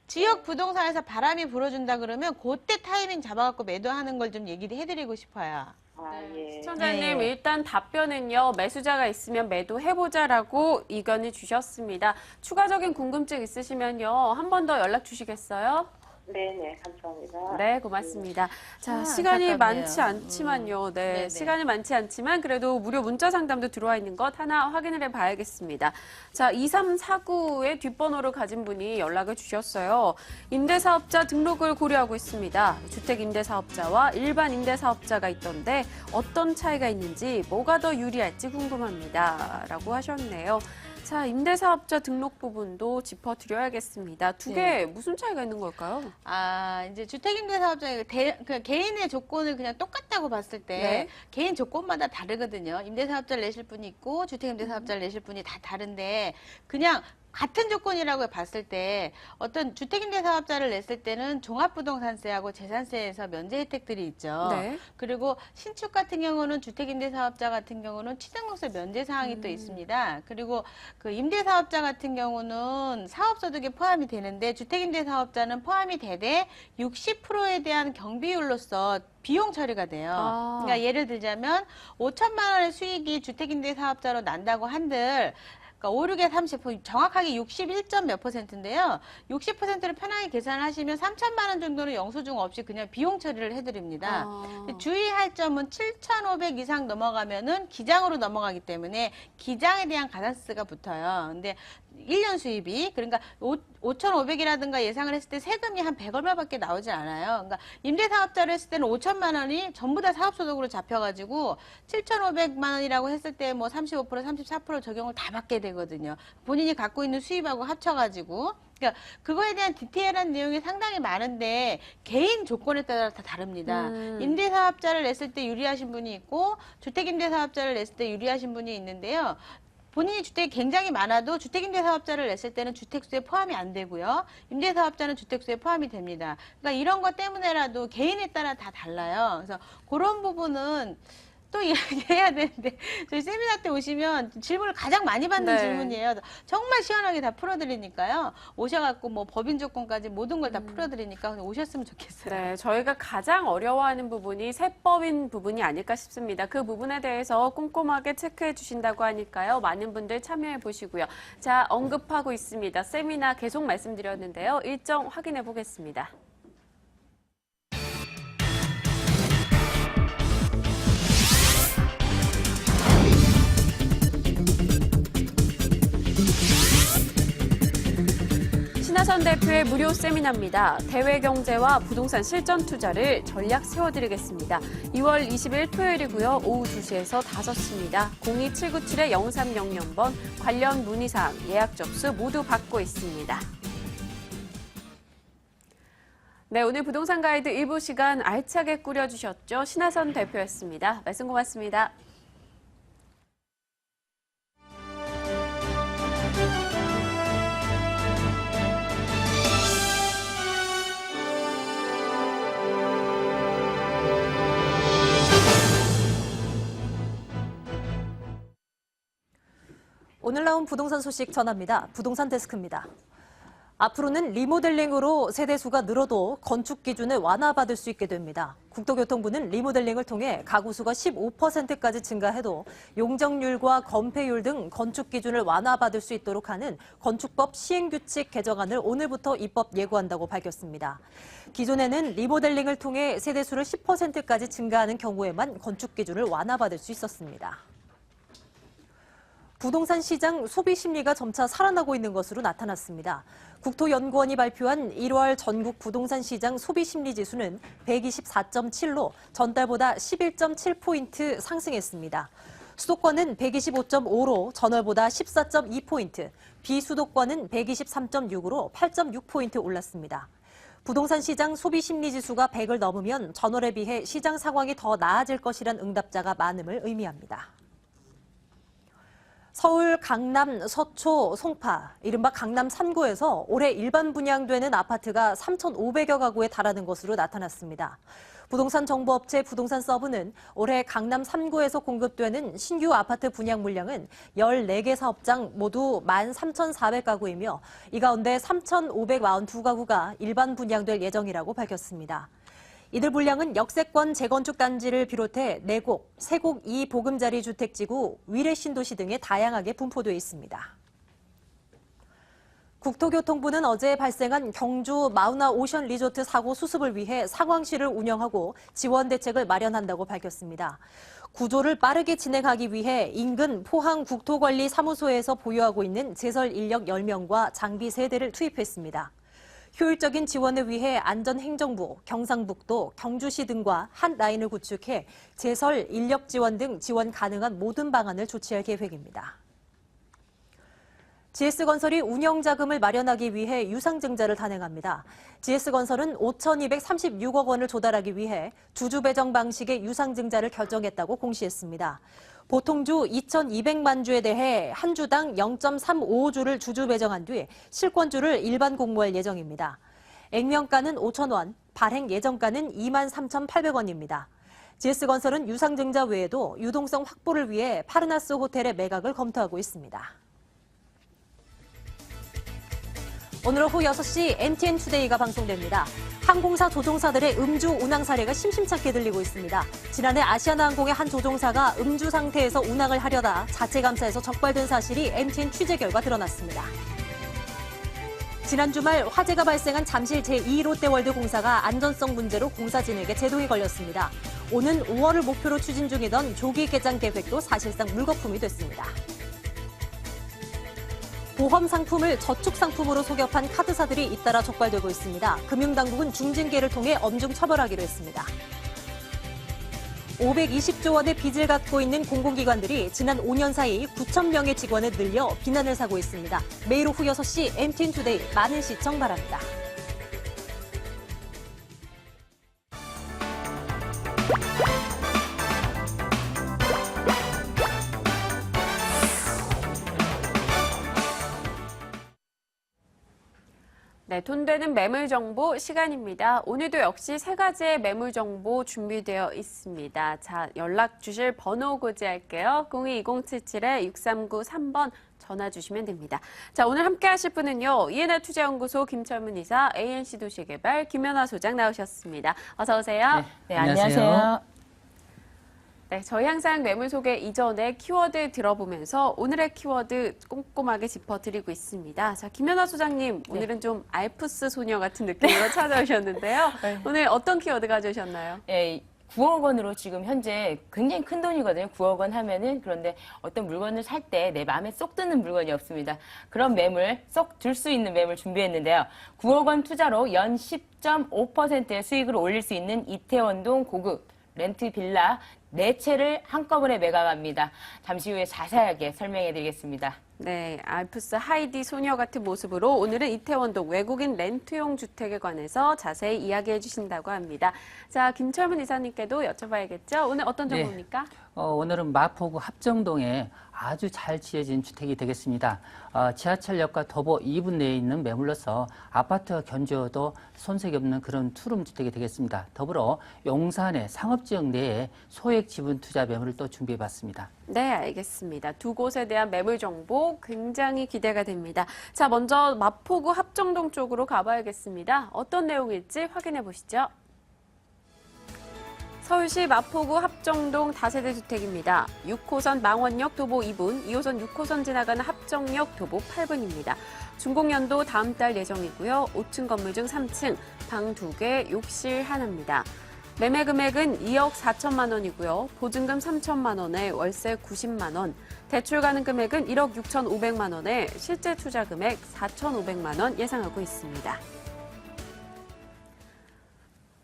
지역 부동산에서 바람이 불어준다 그러면 그때 타이밍 잡아갖고 매도하는 걸 좀 얘기를 해드리고 싶어요. 아, 예. 시청자님 네. 일단 답변은요. 매수자가 있으면 매도해보자라고 의견을 주셨습니다. 추가적인 궁금증 있으시면요. 한 번 더 연락 주시겠어요? 네네, 감사합니다. 네, 고맙습니다. 자, 아, 시간이 안타깝네요. 많지 않지만요. 네, 네네. 시간이 많지 않지만 그래도 무료 문자 상담도 들어와 있는 것 하나 확인을 해봐야겠습니다. 자, 2349의 뒷번호를 가진 분이 연락을 주셨어요. 임대사업자 등록을 고려하고 있습니다. 주택임대사업자와 일반 임대사업자가 있던데 어떤 차이가 있는지 뭐가 더 유리할지 궁금합니다. 라고 하셨네요. 자, 임대사업자 등록 부분도 짚어드려야겠습니다. 두 개 무슨 차이가 있는 걸까요? 아, 이제 주택임대사업자 그 개인의 조건을 그냥 똑같다고 봤을 때 네. 개인 조건마다 다르거든요. 임대사업자를 내실 분이 있고 주택임대사업자를 내실 분이 다 다른데 그냥 같은 조건이라고 봤을 때 어떤 주택임대사업자를 냈을 때는 종합부동산세하고 재산세에서 면제 혜택들이 있죠. 네. 그리고 신축 같은 경우는 주택임대사업자 같은 경우는 취득세 면제 사항이 또 있습니다. 그리고 그 임대사업자 같은 경우는 사업소득에 포함이 되는데 주택임대사업자는 포함이 되되 60%에 대한 경비율로서 비용 처리가 돼요. 아. 그러니까 예를 들자면 5천만 원의 수익이 주택임대사업자로 난다고 한들 그러니까 5, 6에 30, 정확하게 61점 몇 %인데요. 60%를 편하게 계산하시면 3천만 원 정도는 영수증 없이 그냥 비용 처리를 해드립니다. 주의할 점은 7,500 이상 넘어가면은 기장으로 넘어가기 때문에 기장에 대한 가산세가 붙어요. 근데 1년 수입이 그러니까 5,500이라든가 예상을 했을 때 세금이 한 100 얼마밖에 나오지 않아요. 그러니까 임대사업자를 했을 때는 5천만 원이 전부 다 사업소득으로 잡혀가지고 7,500만 원이라고 했을 때 뭐 35%, 34% 적용을 다 받게 되거든요. 본인이 갖고 있는 수입하고 합쳐가지고. 그러니까 그거에 대한 디테일한 내용이 상당히 많은데 개인 조건에 따라 다 다릅니다. 임대사업자를 냈을 때 유리하신 분이 있고 주택임대사업자를 냈을 때 유리하신 분이 있는데요. 본인이 주택이 굉장히 많아도 주택임대사업자를 냈을 때는 주택수에 포함이 안 되고요. 임대사업자는 주택수에 포함이 됩니다. 그러니까 이런 것 때문에라도 개인에 따라 다 달라요. 그래서 그런 부분은 또 이야기해야 되는데 저희 세미나 때 오시면 질문을 가장 많이 받는 네. 질문이에요. 정말 시원하게 다 풀어드리니까요. 오셔갖고 뭐 법인 조건까지 모든 걸 다 풀어드리니까 오셨으면 좋겠어요. 네, 저희가 가장 어려워하는 부분이 세법인 부분이 아닐까 싶습니다. 그 부분에 대해서 꼼꼼하게 체크해 주신다고 하니까요. 많은 분들 참여해 보시고요. 자, 언급하고 있습니다. 세미나 계속 말씀드렸는데요. 일정 확인해 보겠습니다. 신하선 대표의 무료 세미나입니다. 대외 경제와 부동산 실전 투자를 전략 세워드리겠습니다. 2월 20일 토요일이고요. 오후 2시에서 5시입니다. 02797-0300번 관련 문의사항, 예약 접수 모두 받고 있습니다. 네, 오늘 부동산 가이드 일부 시간 알차게 꾸려주셨죠. 신하선 대표였습니다. 말씀 고맙습니다. 오늘 나온 부동산 소식 전합니다. 부동산 데스크입니다. 앞으로는 리모델링으로 세대수가 늘어도 건축 기준을 완화받을 수 있게 됩니다. 국토교통부는 리모델링을 통해 가구 수가 15%까지 증가해도 용적률과 건폐율 등 건축 기준을 완화받을 수 있도록 하는 건축법 시행규칙 개정안을 오늘부터 입법 예고한다고 밝혔습니다. 기존에는 리모델링을 통해 세대수를 10%까지 증가하는 경우에만 건축 기준을 완화받을 수 있었습니다. 부동산 시장 소비 심리가 점차 살아나고 있는 것으로 나타났습니다. 국토연구원이 발표한 1월 전국 부동산 시장 소비 심리 지수는 124.7로 전달보다 11.7포인트 상승했습니다. 수도권은 125.5로 전월보다 14.2포인트, 비수도권은 123.6으로 8.6포인트 올랐습니다. 부동산 시장 소비 심리 지수가 100을 넘으면 전월에 비해 시장 상황이 더 나아질 것이란 응답자가 많음을 의미합니다. 서울 강남, 서초, 송파, 이른바 강남 3구에서 올해 일반 분양되는 아파트가 3,500여 가구에 달하는 것으로 나타났습니다. 부동산 정보업체 부동산 서브는 올해 강남 3구에서 공급되는 신규 아파트 분양 물량은 14개 사업장 모두 13,400가구이며 이 가운데 3,542가구가 일반 분양될 예정이라고 밝혔습니다. 이들 분량은 역세권 재건축 단지를 비롯해 내곡, 세곡 2보금자리 주택지구, 위례 신도시 등에 다양하게 분포되어 있습니다. 국토교통부는 어제 발생한 경주 마우나 오션 리조트 사고 수습을 위해 상황실을 운영하고 지원 대책을 마련한다고 밝혔습니다. 구조를 빠르게 진행하기 위해 인근 포항국토관리사무소에서 보유하고 있는 제설 인력 10명과 장비 3대를 투입했습니다. 효율적인 지원을 위해 안전행정부, 경상북도, 경주시 등과 한 라인을 구축해 제설, 인력 지원 등 지원 가능한 모든 방안을 조치할 계획입니다. GS건설이 운영자금을 마련하기 위해 유상증자를 단행합니다. GS건설은 5,236억 원을 조달하기 위해 주주 배정 방식의 유상증자를 결정했다고 공시했습니다. 보통주 2,200만 주에 대해 한 주당 0.35주를 주주 배정한 뒤 실권주를 일반 공모할 예정입니다. 액면가는 5,000원, 발행 예정가는 23,800원입니다. GS건설은 유상증자 외에도 유동성 확보를 위해 파르나스 호텔의 매각을 검토하고 있습니다. 오늘 오후 6시 NTN투데이가 방송됩니다. 항공사 조종사들의 음주 운항 사례가 심심찮게 들리고 있습니다. 지난해 아시아나항공의 한 조종사가 음주 상태에서 운항을 하려다 자체 감사에서 적발된 사실이 NTN 취재 결과 드러났습니다. 지난 주말 화재가 발생한 잠실 제2롯데월드 공사가 안전성 문제로 공사 진행에 제동이 걸렸습니다. 오는 5월을 목표로 추진 중이던 조기 개장 계획도 사실상 물거품이 됐습니다. 보험 상품을 저축 상품으로 속여판 카드사들이 잇따라 적발되고 있습니다. 금융당국은 중징계를 통해 엄중 처벌하기로 했습니다. 520조 원의 빚을 갖고 있는 공공기관들이 지난 5년 사이 9,000명의 직원을 늘려 비난을 사고 있습니다. 매일 오후 6시 NTN투데이 많은 시청 바랍니다. 네, 돈 되는 매물 정보 시간입니다. 오늘도 역시 3가지의 매물 정보 준비되어 있습니다. 자, 연락 주실 번호 고지할게요. 02-2077-6393번 전화 주시면 됩니다. 자, 오늘 함께 하실 분은요. 이해나 투자연구소 김철문 이사, ANC 도시개발 김연아 소장 나오셨습니다. 어서 오세요. 네, 안녕하세요. 네, 저희 항상 매물 소개 이전에 키워드 들어보면서 오늘의 키워드 꼼꼼하게 짚어드리고 있습니다. 자, 김연아 소장님, 오늘은 좀 알프스 소녀 같은 느낌으로 찾아오셨는데요. 오늘 어떤 키워드 가져오셨나요? 예, 9억 원으로 지금 현재 굉장히 큰 돈이거든요. 9억 원 하면은. 그런데 어떤 물건을 살 때 내 마음에 쏙 드는 물건이 없습니다. 그런 매물, 쏙 들 수 있는 매물 준비했는데요. 9억 원 투자로 연 10.5%의 수익을 올릴 수 있는 이태원동 고급 렌트 빌라 4채를 한꺼번에 매각합니다. 잠시 후에 자세하게 설명해 드리겠습니다. 네, 알프스 하이디 소녀 같은 모습으로 오늘은 이태원동 외국인 렌트용 주택에 관해서 자세히 이야기해 주신다고 합니다. 자, 김철문 이사님께도 여쭤봐야겠죠? 오늘 어떤 정보입니까? 오늘은 마포구 합정동에 아주 잘 지어진 주택이 되겠습니다. 지하철역과 도보 2분 내에 있는 매물로서 아파트와 견주어도 손색이 없는 그런 투룸 주택이 되겠습니다. 더불어 용산의 상업지역 내에 소액 지분 투자 매물을 또 준비해봤습니다. 네, 알겠습니다. 두 곳에 대한 매물 정보 굉장히 기대가 됩니다. 자, 먼저 마포구 합정동 쪽으로 가봐야겠습니다. 어떤 내용일지 확인해 보시죠. 서울시 마포구 합정동 다세대 주택입니다. 6호선 망원역 도보 2분, 2호선 6호선 지나가는 합정역 도보 8분입니다. 준공연도 다음 달 예정이고요. 5층 건물 중 3층, 방 2개, 욕실 하나입니다. 매매 금액은 2억 4천만 원이고요. 보증금 3천만 원에 월세 90만 원, 대출 가능 금액은 1억 6,500만 원에 실제 투자 금액 4,500만 원 예상하고 있습니다.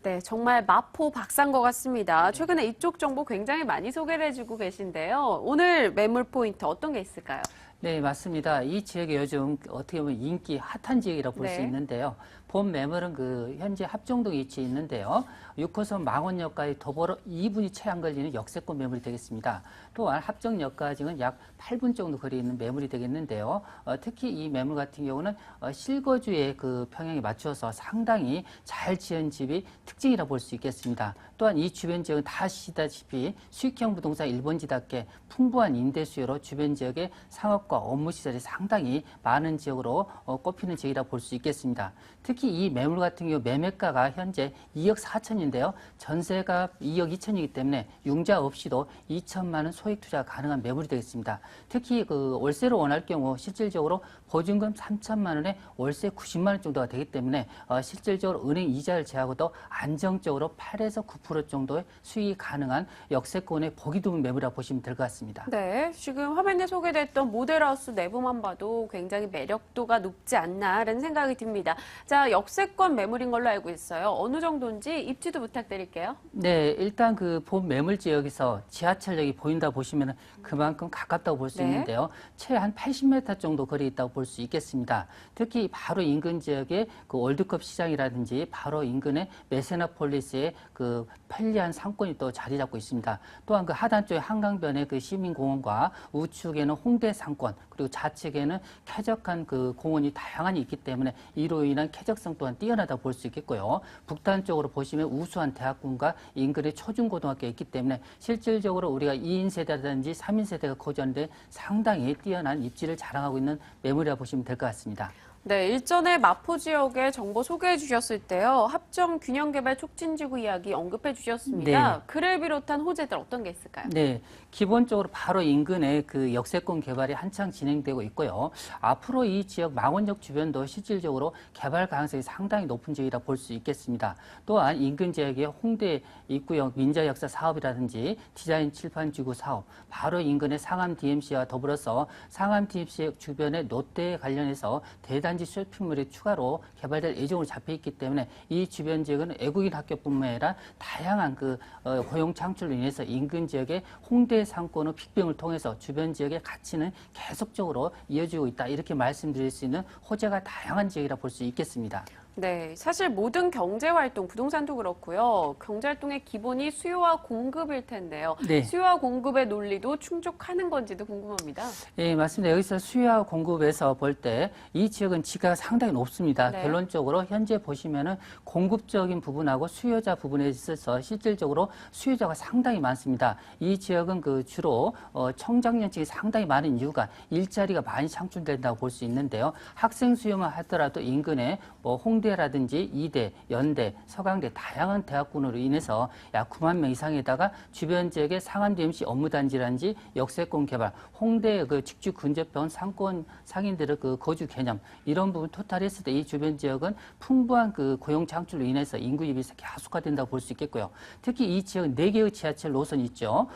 네, 정말 마포 박사인 것 같습니다. 최근에 이쪽 정보 굉장히 많이 소개를 해주고 계신데요. 오늘 매물 포인트 어떤 게 있을까요? 네, 맞습니다. 이 지역이 요즘 어떻게 보면 인기 핫한 지역이라고 볼 수 네. 있는데요. 본 매물은 현재 합정동에 위치해 있는데요. 6호선 망원역까지 도보로 2분이 채 안 걸리는 역세권 매물이 되겠습니다. 또한 합정역까지는 약 8분 정도 거리에 있는 매물이 되겠는데요. 특히 이 매물 같은 경우는 실거주의 그 평형에 맞춰서 상당히 잘 지은 집이 특징이라 볼 수 있겠습니다. 또한 이 주변 지역은 다 아시다시피 수익형 부동산 1번지답게 풍부한 임대 수요로 주변 지역의 상업과 업무 시설이 상당히 많은 지역으로 꼽히는 지역이라 볼 수 있겠습니다. 특히 이 매물 같은 경우 매매가가 현재 2억 4천인데요. 전세가 2억 2천이기 때문에 융자 없이도 2천만 원 소액 투자가 가능한 매물이 되겠습니다. 특히 그 월세로 원할 경우 실질적으로 보증금 3천만 원에 월세 90만 원 정도가 되기 때문에 실질적으로 은행 이자를 제하고도 안정적으로 8에서 9% 정도의 수익이 가능한 역세권의 보기 드문 매물이라고 보시면 될 것 같습니다. 네, 지금 화면에 소개됐던 모델하우스 내부만 봐도 굉장히 매력도가 높지 않나라는 생각이 듭니다. 자, 역세권 매물인 걸로 알고 있어요. 어느 정도인지 입지도 부탁드릴게요. 네, 일단 그 본 매물 지역에서 지하철역이 보인다 보시면 그만큼 가깝다고 볼 수 네. 있는데요. 채 한 80m 정도 거리에 있다고 볼 수 있겠습니다. 특히 바로 인근 지역의 그 월드컵 시장이라든지 바로 인근의 메세나폴리스의 그 편리한 상권이 또 자리 잡고 있습니다. 또한 그 하단 쪽에 한강변의 그 시민공원과 우측에는 홍대 상권, 그리고 좌측에는 쾌적한 그 공원이 다양하게 있기 때문에 이로 인한 쾌적성 또한 뛰어나다고 볼 수 있겠고요. 북단 쪽으로 보시면 우수한 대학군과 인근의 초중고등학교가 있기 때문에 실질적으로 우리가 2인 세대라든지 3인 세대가 거주하는데 상당히 뛰어난 입지를 자랑하고 있는 매물이라고 보시면 될 것 같습니다. 네, 일전에 마포 지역의 정보 소개해 주셨을 때요. 합정 균형개발 촉진지구 이야기 언급해 주셨습니다. 네. 그를 비롯한 호재들 어떤 게 있을까요? 네, 기본적으로 바로 인근에 그 역세권 개발이 한창 진행되고 있고요. 앞으로 이 지역 망원역 주변도 실질적으로 개발 가능성이 상당히 높은 지역이라 볼 수 있겠습니다. 또한 인근 지역의 홍대 입구역 민자역사 사업이라든지 디자인 칠판지구 사업, 바로 인근의 상암 DMC와 더불어서 상암 DMC 주변의 롯데에 관련해서 대단지 쇼핑몰이 추가로 개발될 예정으로 잡혀 있기 때문에 이 주변 지역은 외국인 학교뿐만 아니라 다양한 그 고용 창출로 인해서 인근 지역의 홍대 상권의 빅뱅을 통해서 주변 지역의 가치는 계속적으로 이어지고 있다. 이렇게 말씀드릴 수 있는 호재가 다양한 지역이라 볼 수 있겠습니다. 네, 사실 모든 경제활동, 부동산도 그렇고요. 경제활동의 기본이 수요와 공급일 텐데요. 네. 수요와 공급의 논리도 충족하는 건지도 궁금합니다. 예, 맞습니다. 여기서 수요와 공급에서 볼 때 이 지역은 지가가 상당히 높습니다. 네. 결론적으로 현재 보시면은 공급적인 부분하고 수요자 부분에 있어서 실질적으로 수요자가 상당히 많습니다. 이 지역은 그 주로 청장년층이 상당히 많은 이유가 일자리가 많이 창출된다고 볼 수 있는데요. 학생 수요만 하더라도 인근에 뭐 홍대라든지 이대, 연대, 서강대 다양한 대학군으로 인해서 약 9만 명 이상에다가 주변 지역의 상암 DMC 업무단지라든지 역세권 개발, 홍대 그 직주 근접형 상권 상인들의 그 거주 개념 이런 부분 토탈했을 때 이 주변 지역은 풍부한 그 고용 창출로 인해서 인구 유입이 가속화된다고 볼 수 있겠고요. 특히 이 지역은 4개의 지하철 노선이 있죠.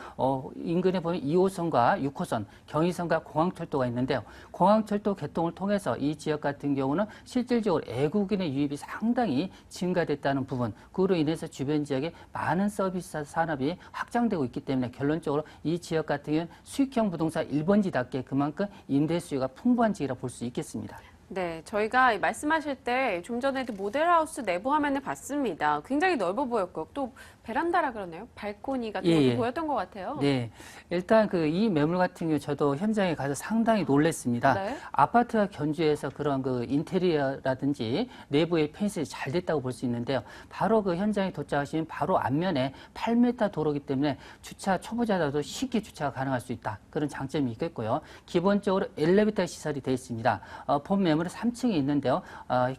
인근에 보면 2호선과 6호선, 경의선과 공항철도가 있는데요. 공항철도 개통을 통해서 이 지역 같은 경우는 실질적으로 외국인의 유입이 상당히 증가됐다는 부분, 그로 인해서 주변 지역에 많은 서비스 산업이 확장되고 있기 때문에 결론적으로 이 지역 같은 경우는 수익형 부동산 1번지답게 그만큼 임대 수요가 풍부한 지역이라 볼 수 있겠습니다. 네, 저희가 말씀하실 때 좀 전에도 모델하우스 내부 화면을 봤습니다. 굉장히 넓어 보였고요. 또 베란다라 그러네요. 발코니 같은 것도 보였던 것 같아요. 네, 일단 이 매물 같은 경우 저도 현장에 가서 상당히 놀랐습니다. 네. 아파트와 견주해서 그런 인테리어라든지 내부의 펜스가 잘 됐다고 볼 수 있는데요. 바로 현장에 도착하시면 바로 앞면에 8m 도로이기 때문에 초보자라도 쉽게 주차가 가능할 수 있다. 그런 장점이 있겠고요. 기본적으로 엘리베이터 시설이 되어 있습니다. 본 매물은 3층에 있는데요.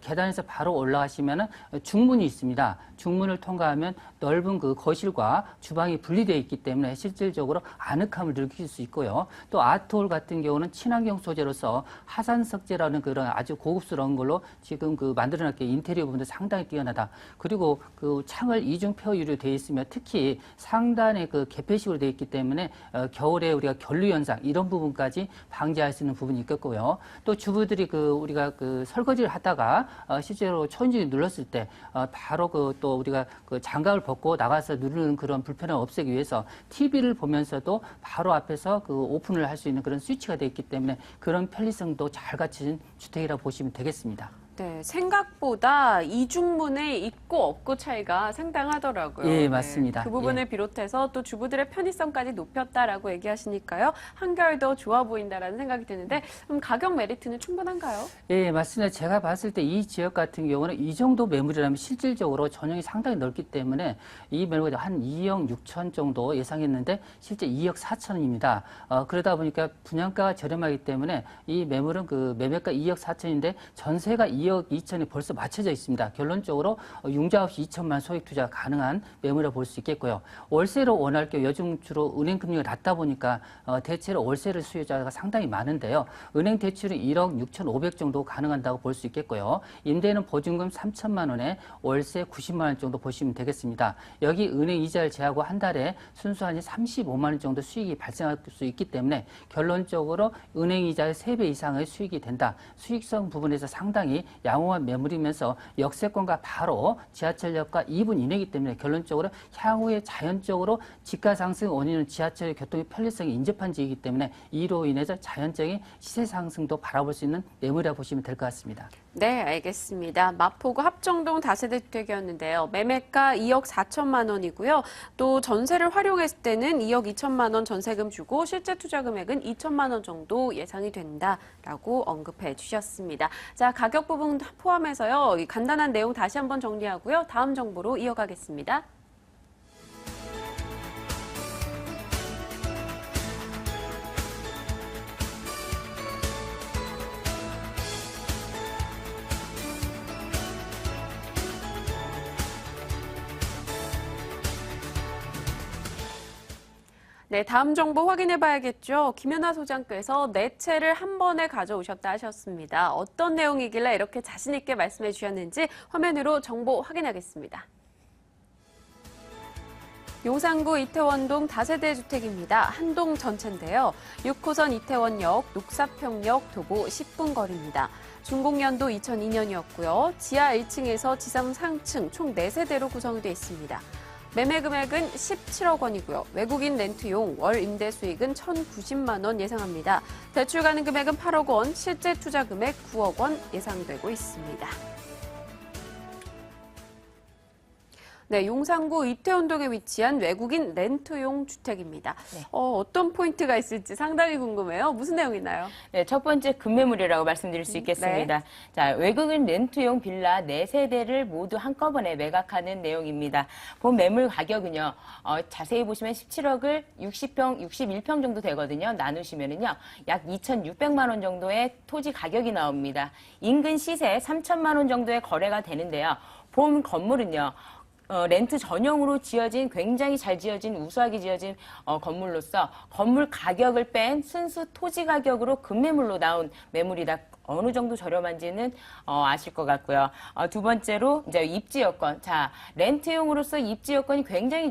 계단에서 바로 올라가시면 중문이 있습니다. 중문을 통과하면 넓은 거실과 주방이 분리되어 있기 때문에 실질적으로 아늑함을 느낄 수 있고요. 또 아트홀 같은 경우는 친환경 소재로서 하산석재라는 그런 아주 고급스러운 걸로 지금 만들어놨기에 인테리어 부분도 상당히 뛰어나다. 그리고 창을 이중표 유리로 되어 있으며 특히 상단에 개폐식으로 되어 있기 때문에 겨울에 우리가 결루 현상 이런 부분까지 방지할 수 있는 부분이 있겠고요. 또 주부들이 우리가 설거지를 하다가 실제로 초인종이 눌렀을 때 바로 또 우리가 장갑을 벗고 나가서 누르는 그런 불편함을 없애기 위해서 TV를 보면서도 바로 앞에서 오픈을 할 수 있는 그런 스위치가 되어 있기 때문에 그런 편리성도 잘 갖춰진 주택이라고 보시면 되겠습니다. 네, 생각보다 이중문의 있고 없고 차이가 상당하더라고요. 예, 맞습니다. 네, 그 부분을 비롯해서 또 주부들의 편의성까지 높였다라고 얘기하시니까요. 한결 더 좋아 보인다라는 생각이 드는데 그럼 가격 메리트는 충분한가요? 예, 맞습니다. 제가 봤을 때 이 지역 같은 경우는 이 정도 매물이라면 실질적으로 전용이 상당히 넓기 때문에 이 매물이 한 2억 6천 정도 예상했는데 실제 2억 4천입니다. 그러다 보니까 분양가가 저렴하기 때문에 이 매물은 매매가 2억 4천인데 전세가 2억 2천이 벌써 맞춰져 있습니다. 결론적으로 융자 없이 2천만 소액 투자가 가능한 매물이라고 볼 수 있겠고요. 월세로 원할 경우 요즘 주로 은행 금리가 낮다 보니까 대체로 월세를 수요자가 상당히 많은데요. 은행 대출은 1억 6,500 정도 가능한다고 볼 수 있겠고요. 임대는 보증금 3천만 원에 월세 90만 원 정도 보시면 되겠습니다. 여기 은행 이자를 제하고 한 달에 순수한 35만 원 정도 수익이 발생할 수 있기 때문에 결론적으로 은행 이자의 3배 이상의 수익이 된다. 수익성 부분에서 상당히 양호한 매물이면서 역세권과 바로 지하철역과 2분 이내이기 때문에 결론적으로 향후에 자연적으로 집가 상승 원인은 지하철 교통의 편리성이 인접한 지이기 때문에 이로 인해서 자연적인 시세 상승도 바라볼 수 있는 매물이라고 보시면 될 것 같습니다. 네, 알겠습니다. 마포구 합정동 다세대 주택이었는데요. 매매가 2억 4천만 원이고요. 또 전세를 활용했을 때는 2억 2천만 원 전세금 주고 실제 투자 금액은 2천만 원 정도 예상이 된다라고 언급해 주셨습니다. 자, 가격 부분 포함해서요. 이 간단한 내용 다시 한번 정리하고요. 다음 정보로 이어가겠습니다. 네, 다음 정보 확인해 봐야겠죠. 김연아 소장께서 네 채를 한 번에 가져오셨다 하셨습니다. 어떤 내용이길래 이렇게 자신 있게 말씀해 주셨는지 화면으로 정보 확인하겠습니다. 용산구 이태원동 다세대 주택입니다. 한 동 전체인데요. 6호선 이태원역, 녹사평역 도보 10분 거리입니다. 준공연도 2002년이었고요. 지하 1층에서 지상 상층 총 4세대로 구성이 되어 있습니다. 매매 금액은 17억 원이고요. 외국인 렌트용 월 임대 수익은 1,090만 원 예상합니다. 대출 가능 금액은 8억 원, 실제 투자 금액 9억 원 예상되고 있습니다. 네, 용산구 이태원동에 위치한 외국인 렌트용 주택입니다. 네. 어떤 포인트가 있을지 상당히 궁금해요. 무슨 내용이나요? 네, 첫 번째 급매물이라고 말씀드릴 수 있겠습니다. 네. 자, 외국인 렌트용 빌라 4세대를 모두 한꺼번에 매각하는 내용입니다. 본 매물 가격은요, 자세히 보시면 17억을 60평, 61평 정도 되거든요. 나누시면은요, 약 2,600만 원 정도의 토지 가격이 나옵니다. 인근 시세 3천만 원 정도의 거래가 되는데요. 본 건물은요, 렌트 전용으로 지어진 굉장히 잘 지어진 우수하게 지어진 건물로서 건물 가격을 뺀 순수 토지 가격으로 급매물로 나온 매물이다. 어느 정도 저렴한지는 아실 것 같고요. 두 번째로 이제 입지 여건. 자, 렌트용으로서 입지 여건이 굉장히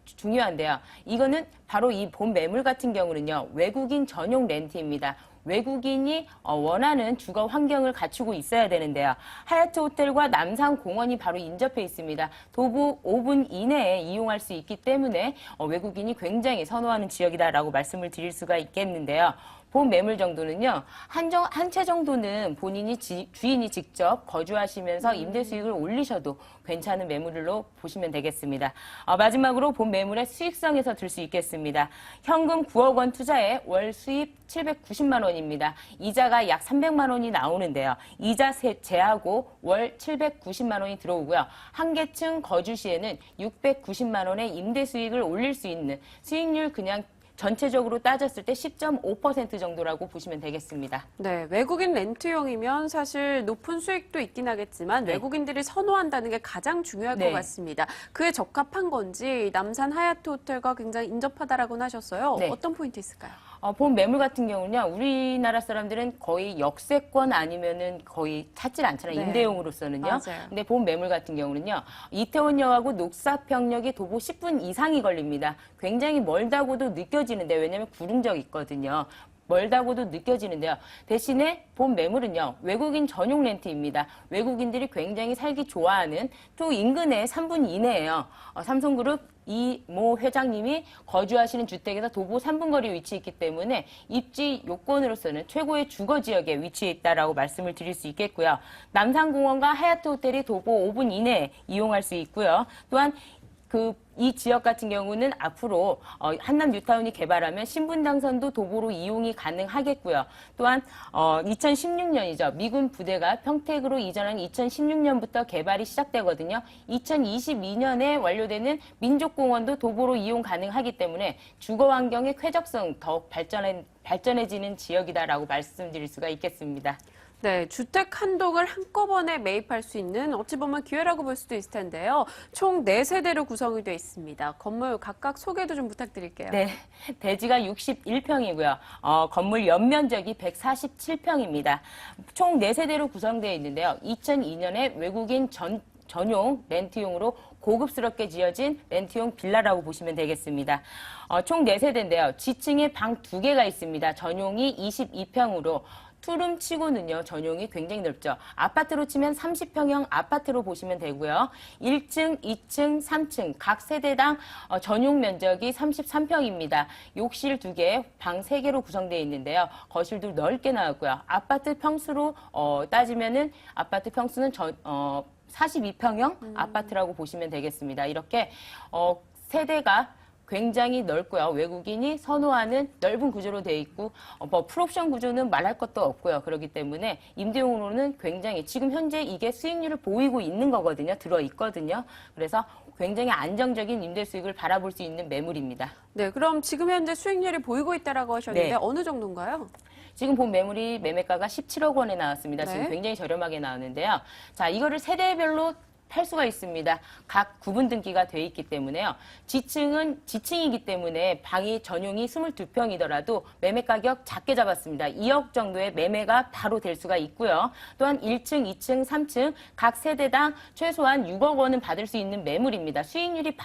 중요한데요. 이거는 바로 이 본 매물 같은 경우는요. 외국인 전용 렌트입니다. 외국인이 원하는 주거 환경을 갖추고 있어야 되는데요. 하얏트 호텔과 남산공원이 바로 인접해 있습니다. 도보 5분 이내에 이용할 수 있기 때문에 외국인이 굉장히 선호하는 지역이다라고 말씀을 드릴 수가 있겠는데요. 본 매물 정도는요, 한 채 정도는 본인이 주인이 직접 거주하시면서 임대 수익을 올리셔도 괜찮은 매물로 보시면 되겠습니다. 마지막으로 본 매물의 수익성에서 들 수 있겠습니다. 현금 9억 원 투자에 월 수입 790만 원입니다. 이자가 약 300만 원이 나오는데요. 이자 제하고 월 790만 원이 들어오고요. 한 개층 거주 시에는 690만 원의 임대 수익을 올릴 수 있는 수익률 그냥 전체적으로 따졌을 때 10.5% 정도라고 보시면 되겠습니다. 네, 외국인 렌트용이면 사실 높은 수익도 있긴 하겠지만 네. 외국인들이 선호한다는 게 가장 중요할 네. 것 같습니다. 그에 적합한 건지 남산 하얏트 호텔과 굉장히 인접하다라고 하셨어요. 네. 어떤 포인트 있을까요? 본 매물 같은 경우는요, 우리나라 사람들은 거의 역세권 아니면은 거의 찾질 않잖아요. 네. 임대용으로서는요. 맞아요. 근데 본 매물 같은 경우는요, 이태원역하고 녹사평역이 도보 10분 이상이 걸립니다. 굉장히 멀다고도 느껴지는데, 왜냐면 구릉역 있거든요. 멀다고도 느껴지는데요. 대신에 본 매물은요, 외국인 전용 렌트입니다. 외국인들이 굉장히 살기 좋아하는 또 인근에 3분 이내예요. 삼성그룹 이모 회장님이 거주하시는 주택에서 도보 3분 거리에 위치해 있기 때문에 입지 요건으로서는 최고의 주거 지역에 위치해 있다라고 말씀을 드릴 수 있겠고요. 남산공원과 하얏트 호텔이 도보 5분 이내에 이용할 수 있고요. 또한 이 지역 같은 경우는 앞으로 한남 뉴타운이 개발하면 신분당선도 도보로 이용이 가능하겠고요. 또한 2016년이죠. 미군 부대가 평택으로 이전한 2016년부터 개발이 시작되거든요. 2022년에 완료되는 민족공원도 도보로 이용 가능하기 때문에 주거 환경의 쾌적성 더욱 발전해지는 지역이다라고 말씀드릴 수가 있겠습니다. 네, 주택 한 동을 한꺼번에 매입할 수 있는 어찌 보면 기회라고 볼 수도 있을 텐데요. 총 4세대로 구성이 되어 있습니다. 건물 각각 소개도 좀 부탁드릴게요. 네, 대지가 61평이고요. 건물 연면적이 147평입니다. 총 4세대로 구성되어 있는데요. 2002년에 외국인 전용 렌트용으로 고급스럽게 지어진 렌트용 빌라라고 보시면 되겠습니다. 총 4세대인데요. 지층에 방 2개가 있습니다. 전용이 22평으로 투룸 치고는요, 전용이 굉장히 넓죠. 아파트로 치면 30평형 아파트로 보시면 되고요. 1층, 2층, 3층 각 세대당 전용 면적이 33평입니다. 욕실 2개, 방 3개로 구성되어 있는데요. 거실도 넓게 나왔고요. 아파트 평수로 따지면은 아파트 평수는 42평형 아파트라고 보시면 되겠습니다. 이렇게 세대가 굉장히 넓고요. 외국인이 선호하는 넓은 구조로 되어 있고 풀옵션 구조는 말할 것도 없고요. 그렇기 때문에 임대용으로는 굉장히 지금 현재 이게 수익률을 보이고 있는 거거든요. 들어있거든요. 그래서 굉장히 안정적인 임대 수익을 바라볼 수 있는 매물입니다. 네, 그럼 지금 현재 수익률이 보이고 있다라고 하셨는데 네. 어느 정도인가요? 지금 본 매물이 매매가가 17억 원에 나왔습니다. 네. 지금 굉장히 저렴하게 나오는데요. 자, 이거를 세대별로 팔 수가 있습니다. 각 구분 등기가 돼 있기 때문에요. 지층은 지층이기 때문에 방이 전용이 22평이더라도 매매 가격 작게 잡았습니다. 2억 정도의 매매가 바로 될 수가 있고요. 또한 1층, 2층, 3층 각 세대당 최소한 6억 원은 받을 수 있는 매물입니다. 수익률이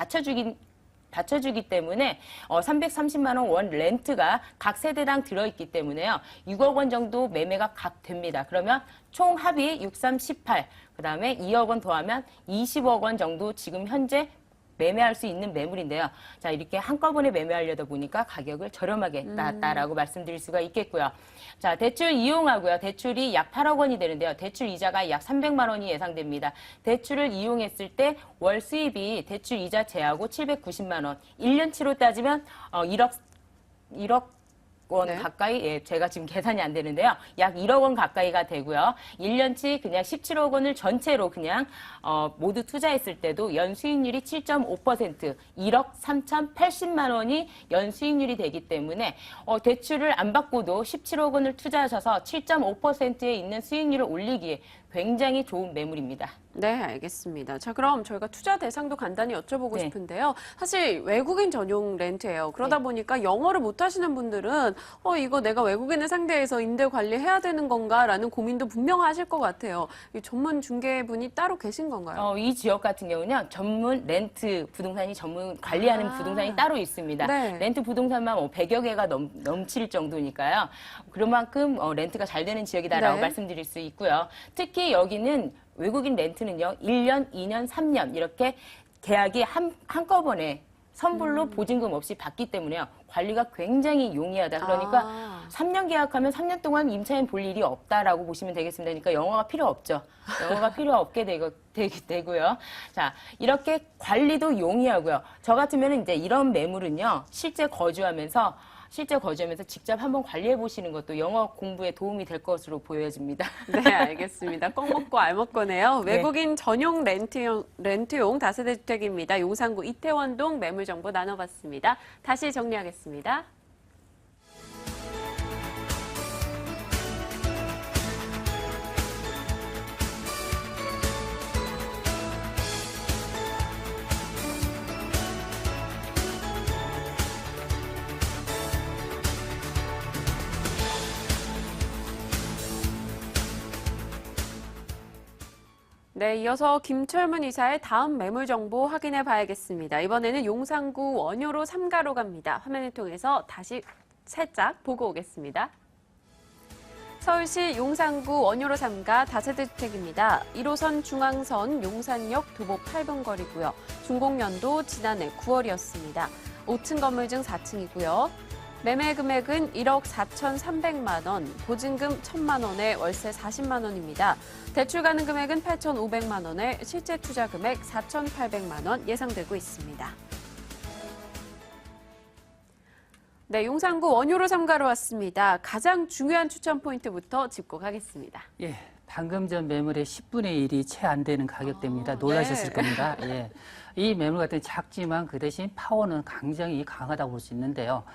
받쳐주기 때문에 330만 원 렌트가 각 세대당 들어있기 때문에요. 6억 원 정도 매매가 각 됩니다. 그러면 총 합이 63, 18, 그 다음에 2억 원 더하면 20억 원 정도 지금 현재 매매할 수 있는 매물인데요. 자, 이렇게 한꺼번에 매매하려다 보니까 가격을 저렴하게 나왔다라고 말씀드릴 수가 있겠고요. 자, 대출 이용하고요. 대출이 약 8억 원이 되는데요. 대출 이자가 약 300만 원이 예상됩니다. 대출을 이용했을 때 월 수입이 대출 이자 제하고 790만 원, 1년치로 따지면 1억 원 네. 가까이, 예, 제가 지금 계산이 안 되는데요. 약 1억 원 가까이가 되고요. 1년치 그냥 17억 원을 전체로 그냥 모두 투자했을 때도 연 수익률이 7.5%, 1억 3,080만 원이 연 수익률이 되기 때문에 대출을 안 받고도 17억 원을 투자하셔서 7.5%에 있는 수익률을 올리기에 굉장히 좋은 매물입니다. 네, 알겠습니다. 자, 그럼 저희가 투자 대상도 간단히 여쭤보고 네. 싶은데요. 사실 외국인 전용 렌트예요. 그러다 네. 보니까 영어를 못 하시는 분들은 이거 내가 외국인을 상대해서 임대 관리해야 되는 건가라는 고민도 분명하실 것 같아요. 이 전문 중개분이 따로 계신 건가요? 이 지역 같은 경우는 전문 렌트 부동산이 전문 관리하는 부동산이 따로 있습니다. 네. 렌트 부동산만 100여 개가 넘칠 정도니까요. 그만큼 렌트가 잘 되는 지역이다라고 네. 말씀드릴 수 있고요. 특히 여기는 외국인 렌트는요, 1년, 2년, 3년 이렇게 계약이 한꺼번에 선불로 보증금 없이 받기 때문에요. 관리가 굉장히 용이하다. 그러니까 3년 계약하면 3년 동안 임차인 볼 일이 없다라고 보시면 되겠습니다. 그러니까 영어가 필요 없죠. 영어가 필요 없게 되고요. 자, 이렇게 관리도 용이하고요. 저 같으면 이제 이런 매물은요, 실제 거주하면서 직접 한번 관리해 보시는 것도 영어 공부에 도움이 될 것으로 보여집니다. 네, 알겠습니다. 꼭 먹고 알 먹고네요. 네. 외국인 전용 렌트용 다세대 주택입니다. 용산구 이태원동 매물 정보 나눠봤습니다. 다시 정리하겠습니다. 네, 이어서 김철문 이사의 다음 매물 정보 확인해 봐야겠습니다. 이번에는 용산구 원효로 3가로 갑니다. 화면을 통해서 다시 살짝 보고 오겠습니다. 서울시 용산구 원효로 3가 다세대 주택입니다. 1호선 중앙선 용산역 도보 8분 거리고요. 준공연도 지난해 9월이었습니다. 5층 건물 중 4층이고요. 매매 금액은 1억 4,300만 원, 보증금 1,000만 원에 월세 40만 원입니다. 대출 가능 금액은 8,500만 원에 실제 투자 금액 4,800만 원 예상되고 있습니다. 네, 용산구 원효로 3가로 왔습니다. 가장 중요한 추천 포인트부터 짚고 가겠습니다. 예, 방금 전 매물의 10분의 1이 채 안 되는 가격대입니다. 놀라셨을 네. 겁니다. 예. 이 매물 같은 작지만 그 대신 파워는 굉장히 강하다고 볼 수 있는데요.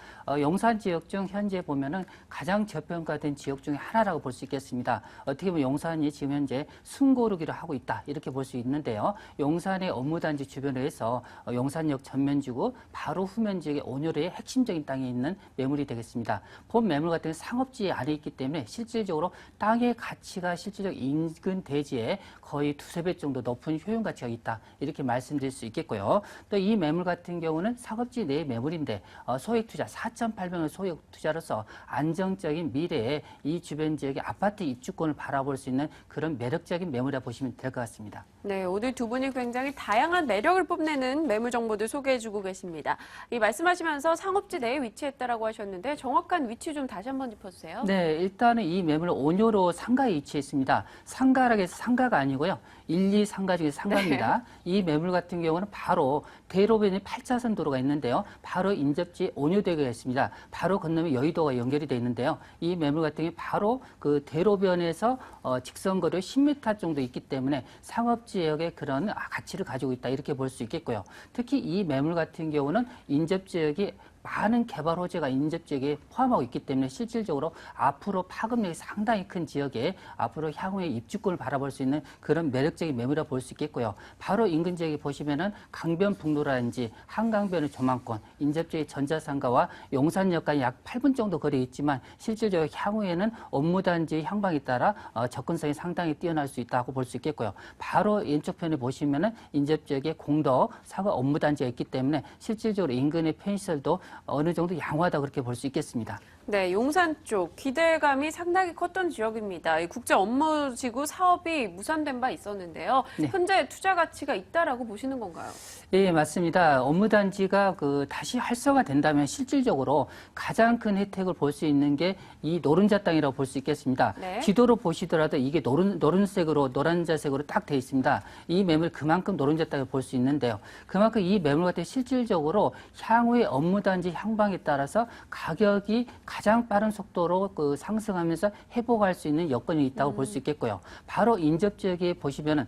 용산 지역 중 현재 보면은 가장 저평가된 지역 중에 하나라고 볼 수 있겠습니다. 어떻게 보면 용산이 지금 현재 숨고르기를 하고 있다 이렇게 볼 수 있는데요. 용산의 업무단지 주변에 해서 용산역 전면지구 바로 후면 지역의 온효로의 핵심적인 땅에 있는 매물이 되겠습니다. 본 매물 같은 상업지에 안에 있기 때문에 실질적으로 땅의 가치가 실질적 인근 대지에 거의 2~3배 정도 높은 효용 가치가 있다 이렇게 말씀드릴 수 있겠고요. 또 이 매물 같은 경우는 상업지 내 매물인데 소액 투자 4,800원 소액 투자로서 안정적인 미래에 이 주변 지역의 아파트 입주권을 바라볼 수 있는 그런 매력적인 매물이라 보시면 될 것 같습니다. 네, 오늘 두 분이 굉장히 다양한 매력을 뽐내는 매물 정보들 소개해주고 계십니다. 이 말씀하시면서 상업지 내에 위치했다라고 하셨는데 정확한 위치 좀 다시 한번 짚어주세요. 네, 일단은 이 매물은 온효로 상가에 위치해 있습니다. 상가라고 해서 상가가 아니고요. 1, 2 상가 중에 상가입니다. 이 매물 같은 경우는 바로 대로변에 8차선 도로가 있는데요. 바로 인접지에 온효대교가 있습니다. 바로 건너면 여의도가 연결이 되어 있는데요. 이 매물 같은 경우 바로 그 대로변에서 직선거리 10m 정도 있기 때문에 상업지역의 그런 가치를 가지고 있다 이렇게 볼 수 있겠고요. 특히 이 매물 같은 경우는 인접지역이 많은 개발 호재가 인접지역에 포함하고 있기 때문에 실질적으로 앞으로 파급력이 상당히 큰 지역에 앞으로 향후에 입주권을 바라볼 수 있는 그런 매력적인 매물이라 볼 수 있겠고요. 바로 인근 지역에 보시면은 강변북로라든지 한강변의 조망권, 인접지역의 전자상가와 용산역까지 약 8분 정도 거리에 있지만 실질적으로 향후에는 업무단지 향방에 따라 접근성이 상당히 뛰어날 수 있다고 볼 수 있겠고요. 바로 왼쪽 편에 보시면은 인접지역에 공덕 사과 업무단지가 있기 때문에 실질적으로 인근의 편시설도 어느 정도 양호하다 그렇게 볼 수 있겠습니다. 네, 용산 쪽 기대감이 상당히 컸던 지역입니다. 이 국제 업무지구 사업이 무산된 바 있었는데요. 네. 현재 투자 가치가 있다라고 보시는 건가요? 예, 맞습니다. 업무단지가 다시 활성화된다면 실질적으로 가장 큰 혜택을 볼 수 있는 게 이 노른자 땅이라고 볼 수 있겠습니다. 네. 지도로 보시더라도 이게 노란자색으로 딱 되어 있습니다. 이 매물 그만큼 노른자 땅을 볼 수 있는데요. 그만큼 이 매물 같은 실질적으로 향후의 업무단지 향방에 따라서 가격이 가장 빠른 속도로 상승하면서 회복할 수 있는 여건이 있다고 볼 수 있겠고요. 바로 인접 지역에 보시면은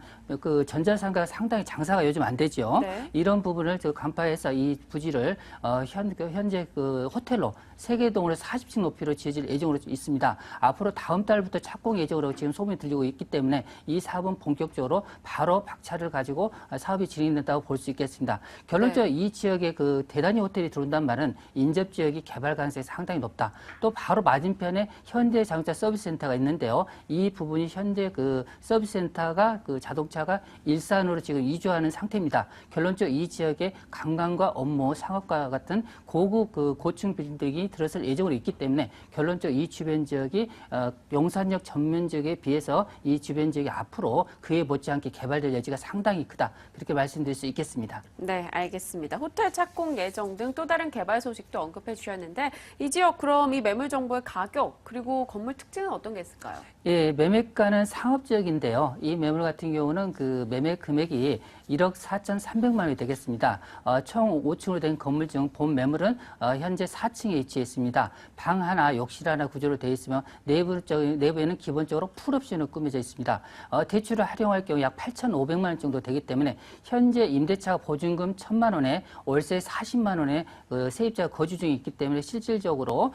전자상가가 상당히 장사가 요즘 안 되죠. 네. 이런 부분을 간파해서 이 부지를 현재 호텔로 세계동으로 40층 높이로 지어질 예정으로 있습니다. 앞으로 다음 달부터 착공 예정으로 지금 소문이 들리고 있기 때문에 이 사업은 본격적으로 바로 박차를 가지고 사업이 진행된다고 볼 수 있겠습니다. 결론적으로 이 지역에 대단히 호텔이 들어온다는 말은 인접 지역이 개발 가능성이 상당히 높다. 또 바로 맞은편에 현대 자동차 서비스 센터가 있는데요. 이 부분이 현대 그 서비스 센터가 그 자동차가 일산으로 지금 이주하는 상태입니다. 결론적으로 이 지역에 관광과 업무, 상업과 같은 고급 그 고층 빌딩이 들어설 예정으로 있기 때문에 결론적으로 이 주변 지역이 용산역 전면 지역에 비해서 이 주변 지역이 앞으로 그에 못지않게 개발될 여지가 상당히 크다. 그렇게 말씀드릴 수 있겠습니다. 네, 알겠습니다. 호텔 착공 예정 등 또 다른 개발 소식도 언급해 주셨는데 이 지역 그럼 이 매물 정보의 가격 그리고 건물 특징은 어떤 게 있을까요? 예, 매매가는 상업 지역인데요. 이 매물 같은 경우는 그 매매 금액이 1억 4,300만 원이 되겠습니다. 총 5층으로 된 건물 중 본 매물은 현재 4층에 위치해 있습니다. 방 하나, 욕실 하나 구조로 되어 있으며 내부에는 기본적으로 풀옵션으로 꾸며져 있습니다. 대출을 활용할 경우 약 8,500만 원 정도 되기 때문에 현재 임대차가 보증금 1,000만 원에 월세 40만 원에 세입자가 거주 중에 있기 때문에 실질적으로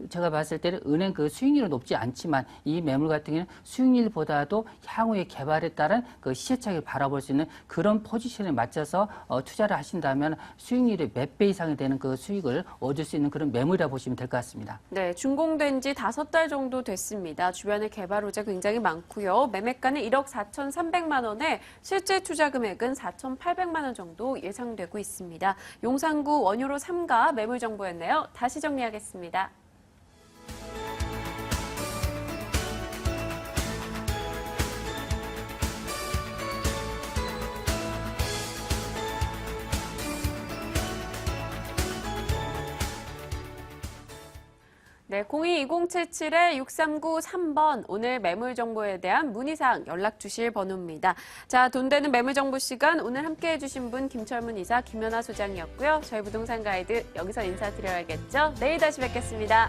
제가 봤을 때는 은행 그 수익률은 높지 않지만 이 매물 같은 경우는 수익률보다도 향후의 개발에 따른 그 시세차익을 바라볼 수 있는 그런 포지션에 맞춰서 투자를 하신다면 수익률이 몇 배 이상이 되는 그 수익을 얻을 수 있는 그런 매물이라 보시면 될 것 같습니다. 네, 준공된 지 5달 정도 됐습니다. 주변에 개발 호재 굉장히 많고요. 매매가는 1억 4,300만 원에 실제 투자 금액은 4,800만 원 정도 예상되고 있습니다. 용산구 원효로 3가 매물 정보였네요. 다시 정리하겠습니다. 네, 02-2077-6393번 오늘 매물 정보에 대한 문의사항 연락 주실 번호입니다. 자, 돈 되는 매물 정보 시간 오늘 함께해 주신 분 김철문 이사, 김연아 소장이었고요. 저희 부동산 가이드 여기서 인사드려야겠죠. 내일 다시 뵙겠습니다.